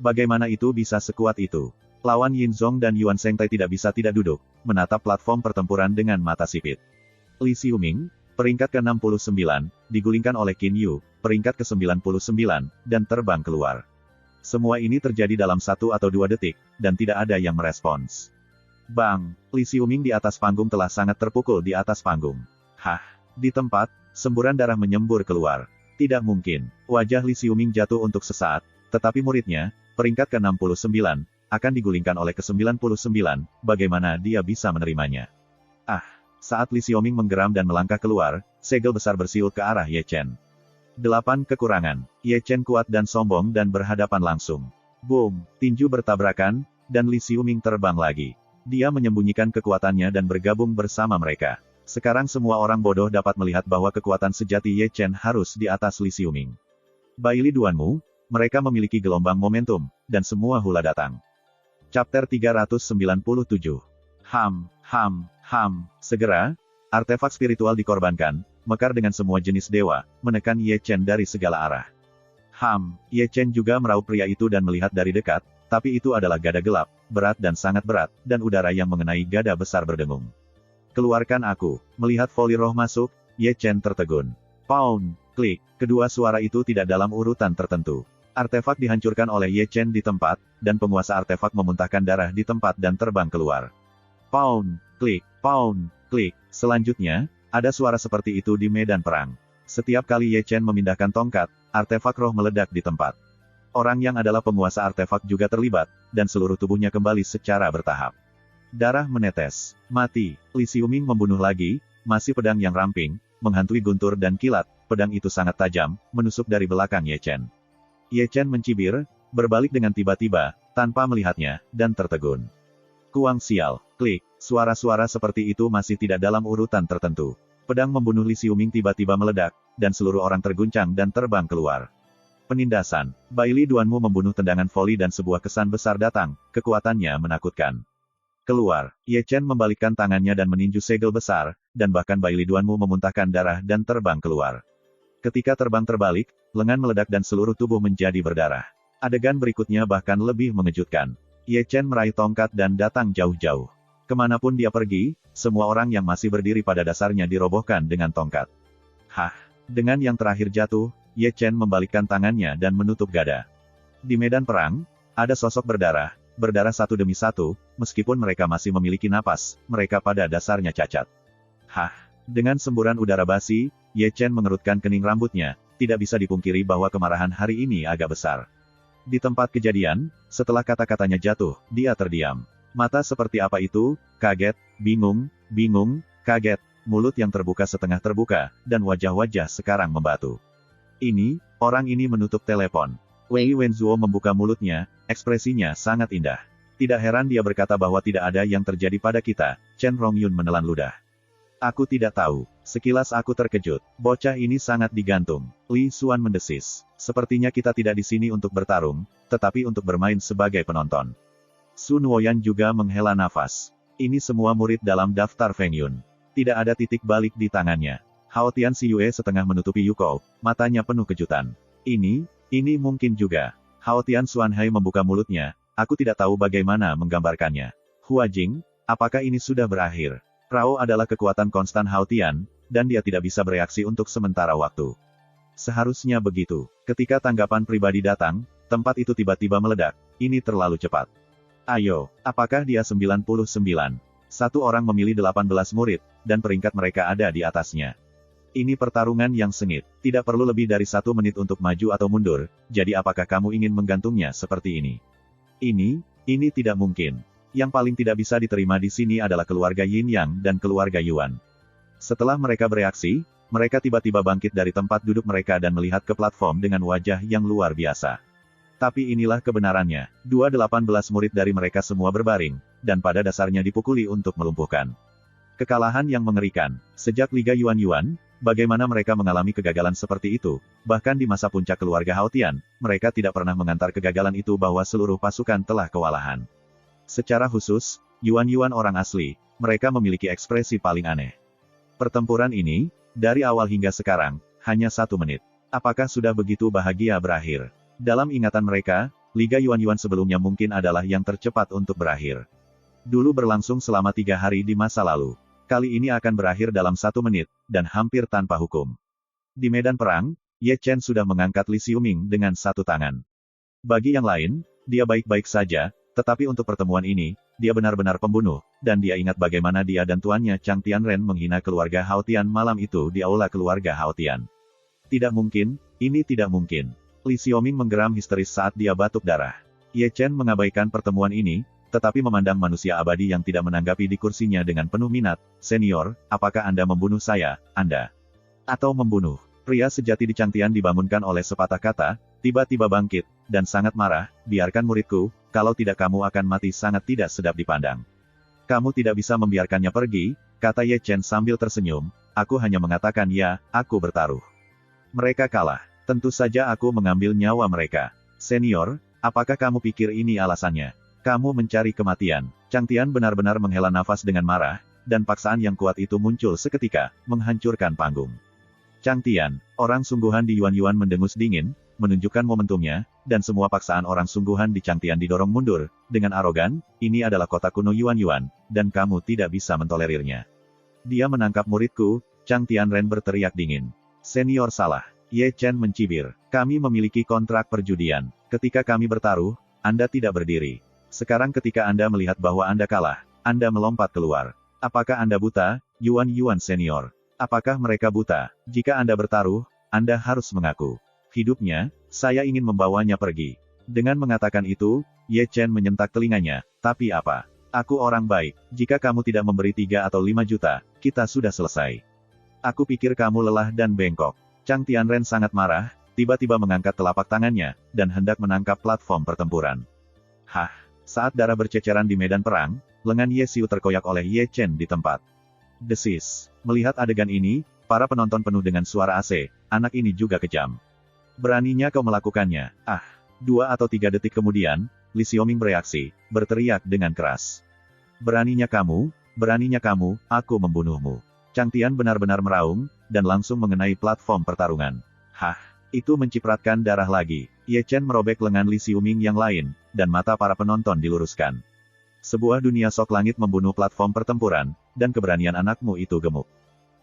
Bagaimana itu bisa sekuat itu? Lawan Yin Zong dan Yuan Shengtai tidak bisa tidak duduk, menatap platform pertempuran dengan mata sipit. Li Xiuming, peringkat ke-69, digulingkan oleh Qin Yu, peringkat ke-99, dan terbang keluar. Semua ini terjadi dalam 1 atau 2 detik, dan tidak ada yang merespons. Bang! Li Xiuming di atas panggung telah sangat terpukul di atas panggung. Hah! Di tempat, semburan darah menyembur keluar. Tidak mungkin. Wajah Li Xiuming jatuh untuk sesaat, tetapi muridnya, peringkat ke-69, akan digulingkan oleh ke-99, bagaimana dia bisa menerimanya? Saat Li Xiuming menggeram dan melangkah keluar, segel besar bersiul ke arah Ye Chen. 8 kekurangan. Ye Chen kuat dan sombong dan berhadapan langsung. Boom! Tinju bertabrakan, dan Li Xiuming terbang lagi. Dia menyembunyikan kekuatannya dan bergabung bersama mereka. Sekarang semua orang bodoh dapat melihat bahwa kekuatan sejati Ye Chen harus di atas Li Xiuming. Bai Li Duanmu, mereka memiliki gelombang momentum, dan semua hula datang. Chapter 397. Segera, artefak spiritual dikorbankan, mekar dengan semua jenis dewa, menekan Ye Chen dari segala arah. Ye Chen juga meraup pria itu dan melihat dari dekat, tapi itu adalah gada gelap, berat dan sangat berat, dan udara yang mengenai gada besar berdengung. Keluarkan aku. Melihat voli roh masuk, Ye Chen tertegun. Pound, klik, kedua suara itu tidak dalam urutan tertentu. Artefak dihancurkan oleh Ye Chen di tempat, dan penguasa artefak memuntahkan darah di tempat dan terbang keluar. Pound, klik, pound, klik. Selanjutnya, ada suara seperti itu di medan perang. Setiap kali Ye Chen memindahkan tongkat, artefak roh meledak di tempat. Orang yang adalah penguasa artefak juga terlibat, dan seluruh tubuhnya kembali secara bertahap. Darah menetes. Mati. Li Xiuming membunuh lagi, masih pedang yang ramping, menghantui guntur dan kilat, pedang itu sangat tajam, menusuk dari belakang Ye Chen. Ye Chen mencibir, berbalik dengan tiba-tiba, tanpa melihatnya, dan tertegun. Kuang sial. Klik. Suara-suara seperti itu masih tidak dalam urutan tertentu. Pedang membunuh Li Xiuming tiba-tiba meledak, dan seluruh orang terguncang dan terbang keluar. Penindasan. Baili Duanmu membunuh tendangan voli dan sebuah kesan besar datang, kekuatannya menakutkan. Keluar. Ye Chen membalikkan tangannya dan meninju segel besar, dan bahkan Baili Duanmu memuntahkan darah dan terbang keluar. Ketika terbang terbalik, lengan meledak dan seluruh tubuh menjadi berdarah. Adegan berikutnya bahkan lebih mengejutkan. Ye Chen meraih tongkat dan datang jauh-jauh. Kemanapun dia pergi, semua orang yang masih berdiri pada dasarnya dirobohkan dengan tongkat. Hah! Dengan yang terakhir jatuh, Ye Chen membalikkan tangannya dan menutup dada. Di medan perang, ada sosok berdarah satu demi satu, meskipun mereka masih memiliki napas, mereka pada dasarnya cacat. Hah! Dengan semburan udara basi, Ye Chen mengerutkan kening rambutnya, tidak bisa dipungkiri bahwa kemarahan hari ini agak besar. Di tempat kejadian, setelah kata-katanya jatuh, dia terdiam. Mata seperti apa itu? Kaget, bingung, kaget, mulut yang terbuka setengah terbuka, dan wajah-wajah sekarang membatu. Orang ini menutup telepon. Wei Wenzuo membuka mulutnya, ekspresinya sangat indah. Tidak heran dia berkata bahwa tidak ada yang terjadi pada kita, Chen Rongyun menelan ludah. Aku tidak tahu. Sekilas aku terkejut. Bocah ini sangat digantung. Li Xuan mendesis. Sepertinya kita tidak di sini untuk bertarung, tetapi untuk bermain sebagai penonton. Sun Woyan juga menghela nafas. Ini semua murid dalam daftar Feng Yun. Tidak ada titik balik di tangannya. Hao Tian Xiyue setengah menutupi Yuko, matanya penuh kejutan. Ini mungkin juga. Hao Tian Xuanhai membuka mulutnya, aku tidak tahu bagaimana menggambarkannya. Hua Jing, apakah ini sudah berakhir? Rao adalah kekuatan konstan Hao Tian, dan dia tidak bisa bereaksi untuk sementara waktu. Seharusnya begitu. Ketika tanggapan pribadi datang, tempat itu tiba-tiba meledak. Ini terlalu cepat. Ayo, apakah dia 99? Satu orang memilih 18 murid, dan peringkat mereka ada di atasnya. Ini pertarungan yang sengit. Tidak perlu lebih dari 1 menit untuk maju atau mundur, jadi apakah kamu ingin menggantungnya seperti ini? Ini tidak mungkin. Yang paling tidak bisa diterima di sini adalah keluarga Yin Yang dan keluarga Yuan. Setelah mereka bereaksi, mereka tiba-tiba bangkit dari tempat duduk mereka dan melihat ke platform dengan wajah yang luar biasa. Tapi inilah kebenarannya, 18 murid dari mereka semua berbaring, dan pada dasarnya dipukuli untuk melumpuhkan. Kekalahan yang mengerikan. Sejak Liga Yuan, bagaimana mereka mengalami kegagalan seperti itu, bahkan di masa puncak keluarga Hao Tian, mereka tidak pernah mengantar kegagalan itu bahwa seluruh pasukan telah kewalahan. Secara khusus, Yuan orang asli, mereka memiliki ekspresi paling aneh. Pertempuran ini, dari awal hingga sekarang, hanya 1 menit. Apakah sudah begitu bahagia berakhir? Dalam ingatan mereka, Liga Yuan sebelumnya mungkin adalah yang tercepat untuk berakhir. Dulu berlangsung selama 3 hari di masa lalu. Kali ini akan berakhir dalam 1 menit, dan hampir tanpa hukum. Di medan perang, Ye Chen sudah mengangkat Li Xiuming dengan 1 tangan. Bagi yang lain, dia baik-baik saja, tetapi untuk pertemuan ini, dia benar-benar pembunuh, dan dia ingat bagaimana dia dan tuannya Chang Tianren menghina keluarga Hao Tian malam itu di aula keluarga Hao Tian. Tidak mungkin, ini tidak mungkin. Li Xiuming menggeram histeris saat dia batuk darah. Ye Chen mengabaikan pertemuan ini, tetapi memandang manusia abadi yang tidak menanggapi di kursinya dengan penuh minat. Senior, apakah Anda membunuh saya, Anda? Atau membunuh? Pria sejati di Chang Tian dibangunkan oleh sepatah kata, tiba-tiba bangkit, dan sangat marah, biarkan muridku, kalau tidak kamu akan mati sangat tidak sedap dipandang. Kamu tidak bisa membiarkannya pergi, kata Ye Chen sambil tersenyum, aku hanya mengatakan ya, aku bertaruh. Mereka kalah. Tentu saja aku mengambil nyawa mereka. Senior, apakah kamu pikir ini alasannya? Kamu mencari kematian. Chang Tian benar-benar menghela nafas dengan marah, dan paksaan yang kuat itu muncul seketika, menghancurkan panggung. Chang Tian, orang sungguhan di Yuan mendengus dingin, menunjukkan momentumnya, dan semua paksaan orang sungguhan di Chang Tian didorong mundur, dengan arogan, ini adalah kota kuno Yuan, dan kamu tidak bisa mentolerirnya. Dia menangkap muridku, Chang Tianren berteriak dingin. Senior salah. Ye Chen mencibir. Kami memiliki kontrak perjudian. Ketika kami bertaruh, Anda tidak berdiri. Sekarang ketika Anda melihat bahwa Anda kalah, Anda melompat keluar. Apakah Anda buta, Yuan senior? Apakah mereka buta? Jika Anda bertaruh, Anda harus mengaku. Hidupnya, saya ingin membawanya pergi. Dengan mengatakan itu, Ye Chen menyentak telinganya. Tapi apa? Aku orang baik, jika kamu tidak memberi 3 atau 5 juta, kita sudah selesai. Aku pikir kamu lelah dan bengkok. Chang Tianren sangat marah, tiba-tiba mengangkat telapak tangannya, dan hendak menangkap platform pertempuran. Hah! Saat darah berceceran di medan perang, lengan Ye Xiu terkoyak oleh Ye Chen di tempat. Desis. Melihat adegan ini, para penonton penuh dengan suara AC, anak ini juga kejam. Beraninya kau melakukannya. Ah! 2 atau 3 detik kemudian, Li Xiaoming bereaksi, berteriak dengan keras. Beraninya kamu, aku membunuhmu. Chang Tian benar-benar meraung, dan langsung mengenai platform pertarungan. Hah! Itu mencipratkan darah lagi. Ye Chen merobek lengan Li Xiaoming yang lain, dan mata para penonton diluruskan. Sebuah dunia sok langit membunuh platform pertempuran, dan keberanian anakmu itu gemuk.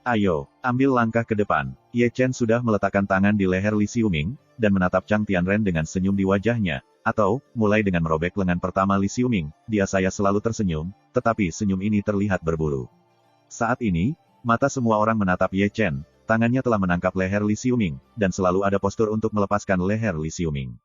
Ayo, ambil langkah ke depan. Ye Chen sudah meletakkan tangan di leher Li Xiaoming, dan menatap Chang Tianren dengan senyum di wajahnya, atau, mulai dengan merobek lengan pertama Li Xiaoming, saya selalu tersenyum, tetapi senyum ini terlihat berbulu. Saat ini, mata semua orang menatap Ye Chen, tangannya telah menangkap leher Li Xiaoming, dan selalu ada postur untuk melepaskan leher Li Xiaoming.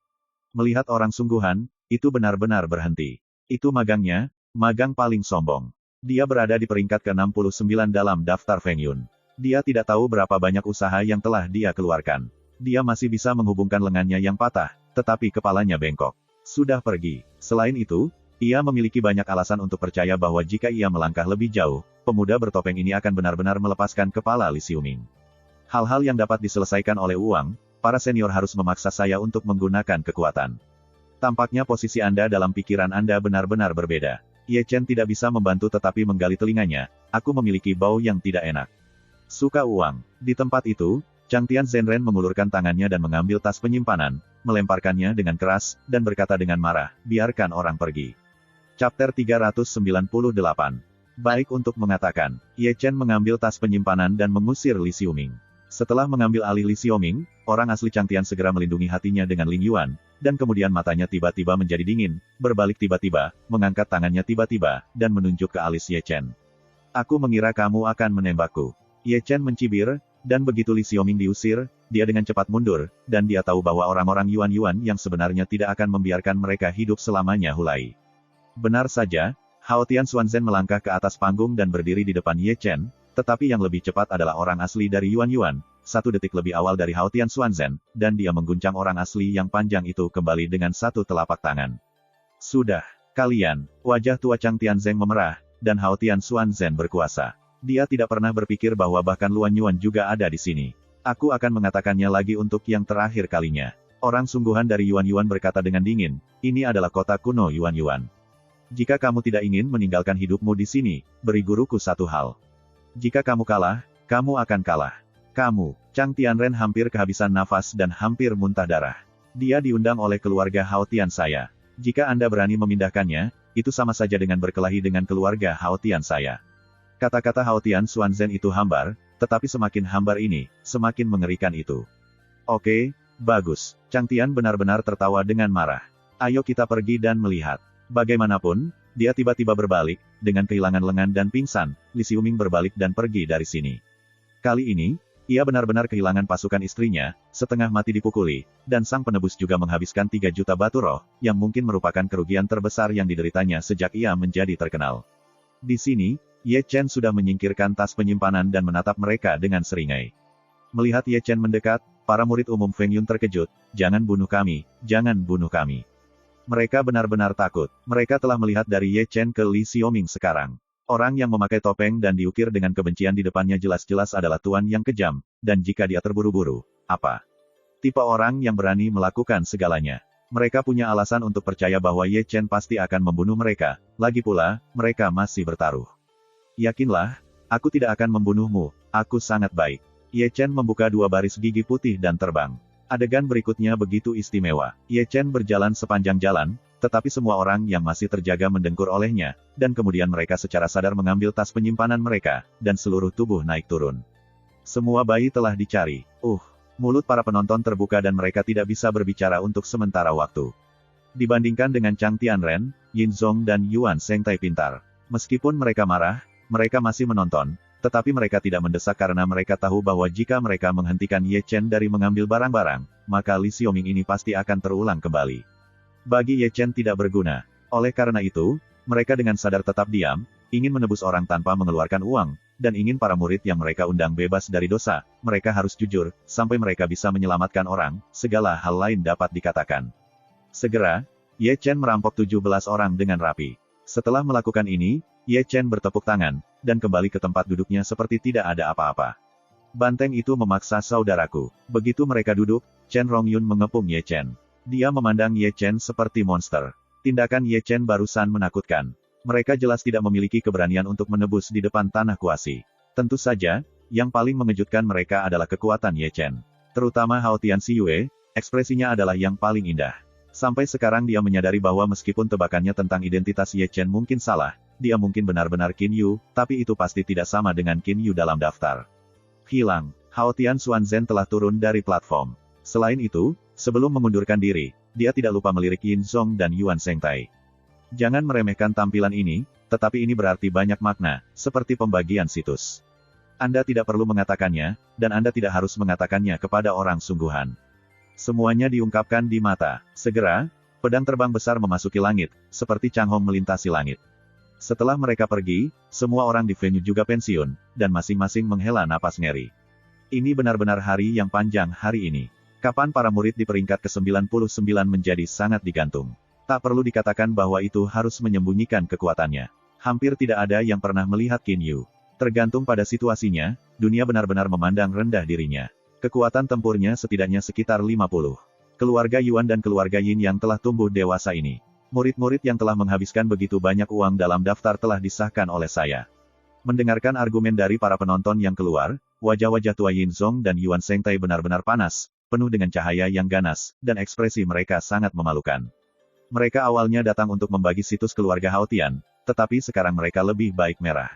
Melihat orang sungguhan, itu benar-benar berhenti. Itu magangnya, magang paling sombong. Dia berada di peringkat ke-69 dalam daftar Feng Yun. Dia tidak tahu berapa banyak usaha yang telah dia keluarkan. Dia masih bisa menghubungkan lengannya yang patah, tetapi kepalanya bengkok. Sudah pergi. Selain itu, ia memiliki banyak alasan untuk percaya bahwa jika ia melangkah lebih jauh, pemuda bertopeng ini akan benar-benar melepaskan kepala Li Xiaoming. Hal-hal yang dapat diselesaikan oleh uang, para senior harus memaksa saya untuk menggunakan kekuatan. Tampaknya posisi Anda dalam pikiran Anda benar-benar berbeda. Ye Chen tidak bisa membantu tetapi menggali telinganya, aku memiliki bau yang tidak enak. Suka uang. Di tempat itu, Chang Tian Zhenren mengulurkan tangannya dan mengambil tas penyimpanan, melemparkannya dengan keras, dan berkata dengan marah, biarkan orang pergi. Chapter 398. Baik untuk mengatakan, Ye Chen mengambil tas penyimpanan dan mengusir Li Xiaoming. Setelah mengambil alih Li Xiaoming, orang asli Chang Tian segera melindungi hatinya dengan Ling Yuan, dan kemudian matanya tiba-tiba menjadi dingin, berbalik tiba-tiba, mengangkat tangannya tiba-tiba, dan menunjuk ke alis Ye Chen. Aku mengira kamu akan menembakku. Ye Chen mencibir, dan begitu Li Xiaoming diusir, dia dengan cepat mundur, dan dia tahu bahwa orang-orang Yuan-Yuan yang sebenarnya tidak akan membiarkan mereka hidup selamanya hulai. Benar saja, Hao Tian Xuanzhen melangkah ke atas panggung dan berdiri di depan Ye Chen, tetapi yang lebih cepat adalah orang asli dari Yuan-Yuan, 1 detik lebih awal dari Hao Tian Xuanzhen, dan dia mengguncang orang asli yang panjang itu kembali dengan 1 telapak tangan. Sudah, kalian, wajah tua Chang Tianzeng memerah, dan Hao Tian Xuanzhen berkuasa. Dia tidak pernah berpikir bahwa bahkan Luan Yuan juga ada di sini. Aku akan mengatakannya lagi untuk yang terakhir kalinya. Orang sungguhan dari Yuan-Yuan berkata dengan dingin, ini adalah kota kuno Yuan-Yuan. Jika kamu tidak ingin meninggalkan hidupmu di sini, beri guruku satu hal. Jika kamu kalah, kamu akan kalah. Kamu, Chang Tianren hampir kehabisan nafas dan hampir muntah darah. Dia diundang oleh keluarga Hao Tian saya. Jika Anda berani memindahkannya, itu sama saja dengan berkelahi dengan keluarga Hao Tian saya. Kata-kata Hao Tian Xuanzhen itu hambar, tetapi semakin hambar ini, semakin mengerikan itu. Oke, bagus. Chang Tian benar-benar tertawa dengan marah. Ayo kita pergi dan melihat. Bagaimanapun, dia tiba-tiba berbalik, dengan kehilangan lengan dan pingsan, Li Xiaoming berbalik dan pergi dari sini. Kali ini, ia benar-benar kehilangan pasukan istrinya, setengah mati dipukuli, dan sang penebus juga menghabiskan 3 juta batu roh, yang mungkin merupakan kerugian terbesar yang dideritanya sejak ia menjadi terkenal. Di sini, Ye Chen sudah menyingkirkan tas penyimpanan dan menatap mereka dengan seringai. Melihat Ye Chen mendekat, para murid umum Feng Yun terkejut, jangan bunuh kami, jangan bunuh kami. Mereka benar-benar takut. Mereka telah melihat dari Ye Chen ke Li Xiaoming sekarang. Orang yang memakai topeng dan diukir dengan kebencian di depannya jelas-jelas adalah tuan yang kejam, dan jika dia terburu-buru, apa? Tipe orang yang berani melakukan segalanya. Mereka punya alasan untuk percaya bahwa Ye Chen pasti akan membunuh mereka, lagi pula, mereka masih bertaruh. Yakinlah, aku tidak akan membunuhmu, aku sangat baik. Ye Chen membuka 2 baris gigi putih dan terbang. Adegan berikutnya begitu istimewa. Ye Chen berjalan sepanjang jalan, tetapi semua orang yang masih terjaga mendengkur olehnya, dan kemudian mereka secara sadar mengambil tas penyimpanan mereka, dan seluruh tubuh naik turun. Semua bayi telah dicari. Mulut para penonton terbuka dan mereka tidak bisa berbicara untuk sementara waktu. Dibandingkan dengan Chang Tianren, Yin Zong dan Yuan Shengtai pintar. Meskipun mereka marah, mereka masih menonton, tetapi mereka tidak mendesak karena mereka tahu bahwa jika mereka menghentikan Ye Chen dari mengambil barang-barang, maka Li Xiaoming ini pasti akan terulang kembali. Bagi Ye Chen tidak berguna. Oleh karena itu, Mereka dengan sadar tetap diam, ingin menebus orang tanpa mengeluarkan uang, dan ingin para murid yang mereka undang bebas dari dosa. Mereka harus jujur, sampai mereka bisa menyelamatkan orang, segala hal lain dapat dikatakan. Segera, Ye Chen merampok 17 orang dengan rapi. Setelah melakukan ini, Ye Chen bertepuk tangan, dan kembali ke tempat duduknya seperti tidak ada apa-apa. Banteng itu memaksa saudaraku. Begitu mereka duduk, Chen Rongyun mengepung Ye Chen. Dia memandang Ye Chen seperti monster. Tindakan Ye Chen barusan menakutkan. Mereka jelas tidak memiliki keberanian untuk menebus di depan tanah kuasi. Tentu saja, yang paling mengejutkan mereka adalah kekuatan Ye Chen. Terutama Hao Tianxiyue, ekspresinya adalah yang paling indah. Sampai sekarang dia menyadari bahwa meskipun tebakannya tentang identitas Ye Chen mungkin salah, dia mungkin benar-benar Qin Yu, tapi itu pasti tidak sama dengan Qin Yu dalam daftar. Hilang, Hao Tian Xuanzhen telah turun dari platform. Selain itu, sebelum mengundurkan diri, dia tidak lupa melirik Yin Zong dan Yuan Shengtai. Jangan meremehkan tampilan ini, tetapi ini berarti banyak makna, seperti pembagian situs. Anda tidak perlu mengatakannya, dan Anda tidak harus mengatakannya kepada orang sungguhan. Semuanya diungkapkan di mata. Segera, pedang terbang besar memasuki langit, seperti Chang Hong melintasi langit. Setelah mereka pergi, semua orang di venue juga pensiun, dan masing-masing menghela napas ngeri. Ini benar-benar hari yang panjang hari ini. Kapan para murid di peringkat ke-99 menjadi sangat digantung. Tak perlu dikatakan bahwa itu harus menyembunyikan kekuatannya. Hampir tidak ada yang pernah melihat Qin Yu. Tergantung pada situasinya, dunia benar-benar memandang rendah dirinya. Kekuatan tempurnya setidaknya sekitar 50. Keluarga Yuan dan keluarga Yin yang telah tumbuh dewasa ini. Murid-murid yang telah menghabiskan begitu banyak uang dalam daftar telah disahkan oleh saya. Mendengarkan argumen dari para penonton yang keluar, wajah-wajah tua Yin Zong dan Yuan Shengtai benar-benar panas, penuh dengan cahaya yang ganas, dan ekspresi mereka sangat memalukan. Mereka awalnya datang untuk membagi situs keluarga Hao Tian, tetapi sekarang mereka lebih baik merah.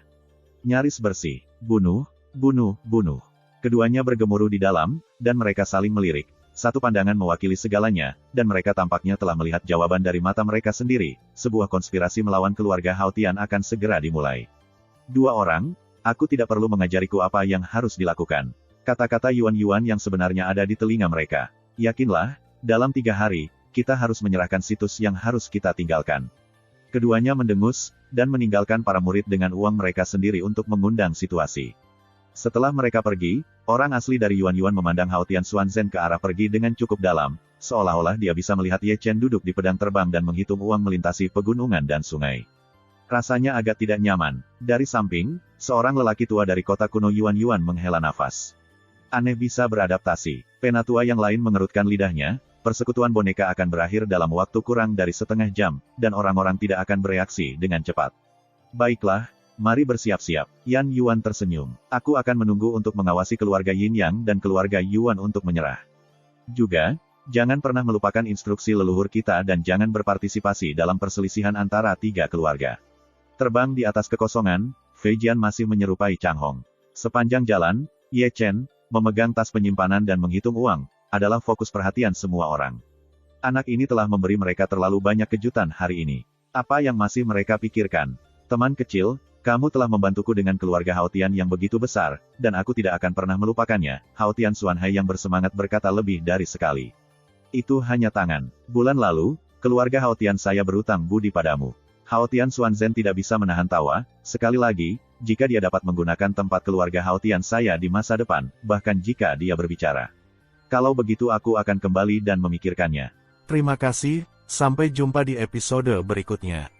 Nyaris bersih. Bunuh, bunuh, bunuh. Keduanya bergemuruh di dalam, dan mereka saling melirik. Satu pandangan mewakili segalanya, dan mereka tampaknya telah melihat jawaban dari mata mereka sendiri. Sebuah konspirasi melawan keluarga Hao Tian akan segera dimulai. Dua orang, aku tidak perlu mengajariku apa yang harus dilakukan. Kata-kata Yuan-Yuan yang sebenarnya ada di telinga mereka. Yakinlah, dalam 3 hari, kita harus menyerahkan situs yang harus kita tinggalkan. Keduanya mendengus, dan meninggalkan para murid dengan uang mereka sendiri untuk mengundang situasi. Setelah mereka pergi, orang asli dari Yuan-Yuan memandang Hao Tian Xuanzhen ke arah pergi dengan cukup dalam, seolah-olah dia bisa melihat Ye Chen duduk di pedang terbang dan menghitung uang melintasi pegunungan dan sungai. Rasanya agak tidak nyaman. Dari samping, seorang lelaki tua dari kota kuno Yuan-Yuan menghela nafas. Aneh bisa beradaptasi. Penatua yang lain mengerutkan lidahnya, persekutuan boneka akan berakhir dalam waktu kurang dari setengah jam, dan orang-orang tidak akan bereaksi dengan cepat. Baiklah, mari bersiap-siap. Yan Yuan tersenyum. Aku akan menunggu untuk mengawasi keluarga Yin Yang dan keluarga Yuan untuk menyerah. Juga, jangan pernah melupakan instruksi leluhur kita dan jangan berpartisipasi dalam perselisihan antara 3 keluarga. Terbang di atas kekosongan, Fei Jian masih menyerupai Chang Hong. Sepanjang jalan, Ye Chen, memegang tas penyimpanan dan menghitung uang, adalah fokus perhatian semua orang. Anak ini telah memberi mereka terlalu banyak kejutan hari ini. Apa yang masih mereka pikirkan? Teman kecil, kamu telah membantuku dengan keluarga Hao Tian yang begitu besar, dan aku tidak akan pernah melupakannya. Hao Tian Xuanhai yang bersemangat berkata lebih dari sekali. Itu hanya tangan. Bulan lalu, keluarga Hao Tian saya berutang budi padamu. Hao Tian Xuanzhen tidak bisa menahan tawa. Sekali lagi, jika dia dapat menggunakan tempat keluarga Hao Tian saya di masa depan, bahkan jika dia berbicara. Kalau begitu aku akan kembali dan memikirkannya. Terima kasih, sampai jumpa di episode berikutnya.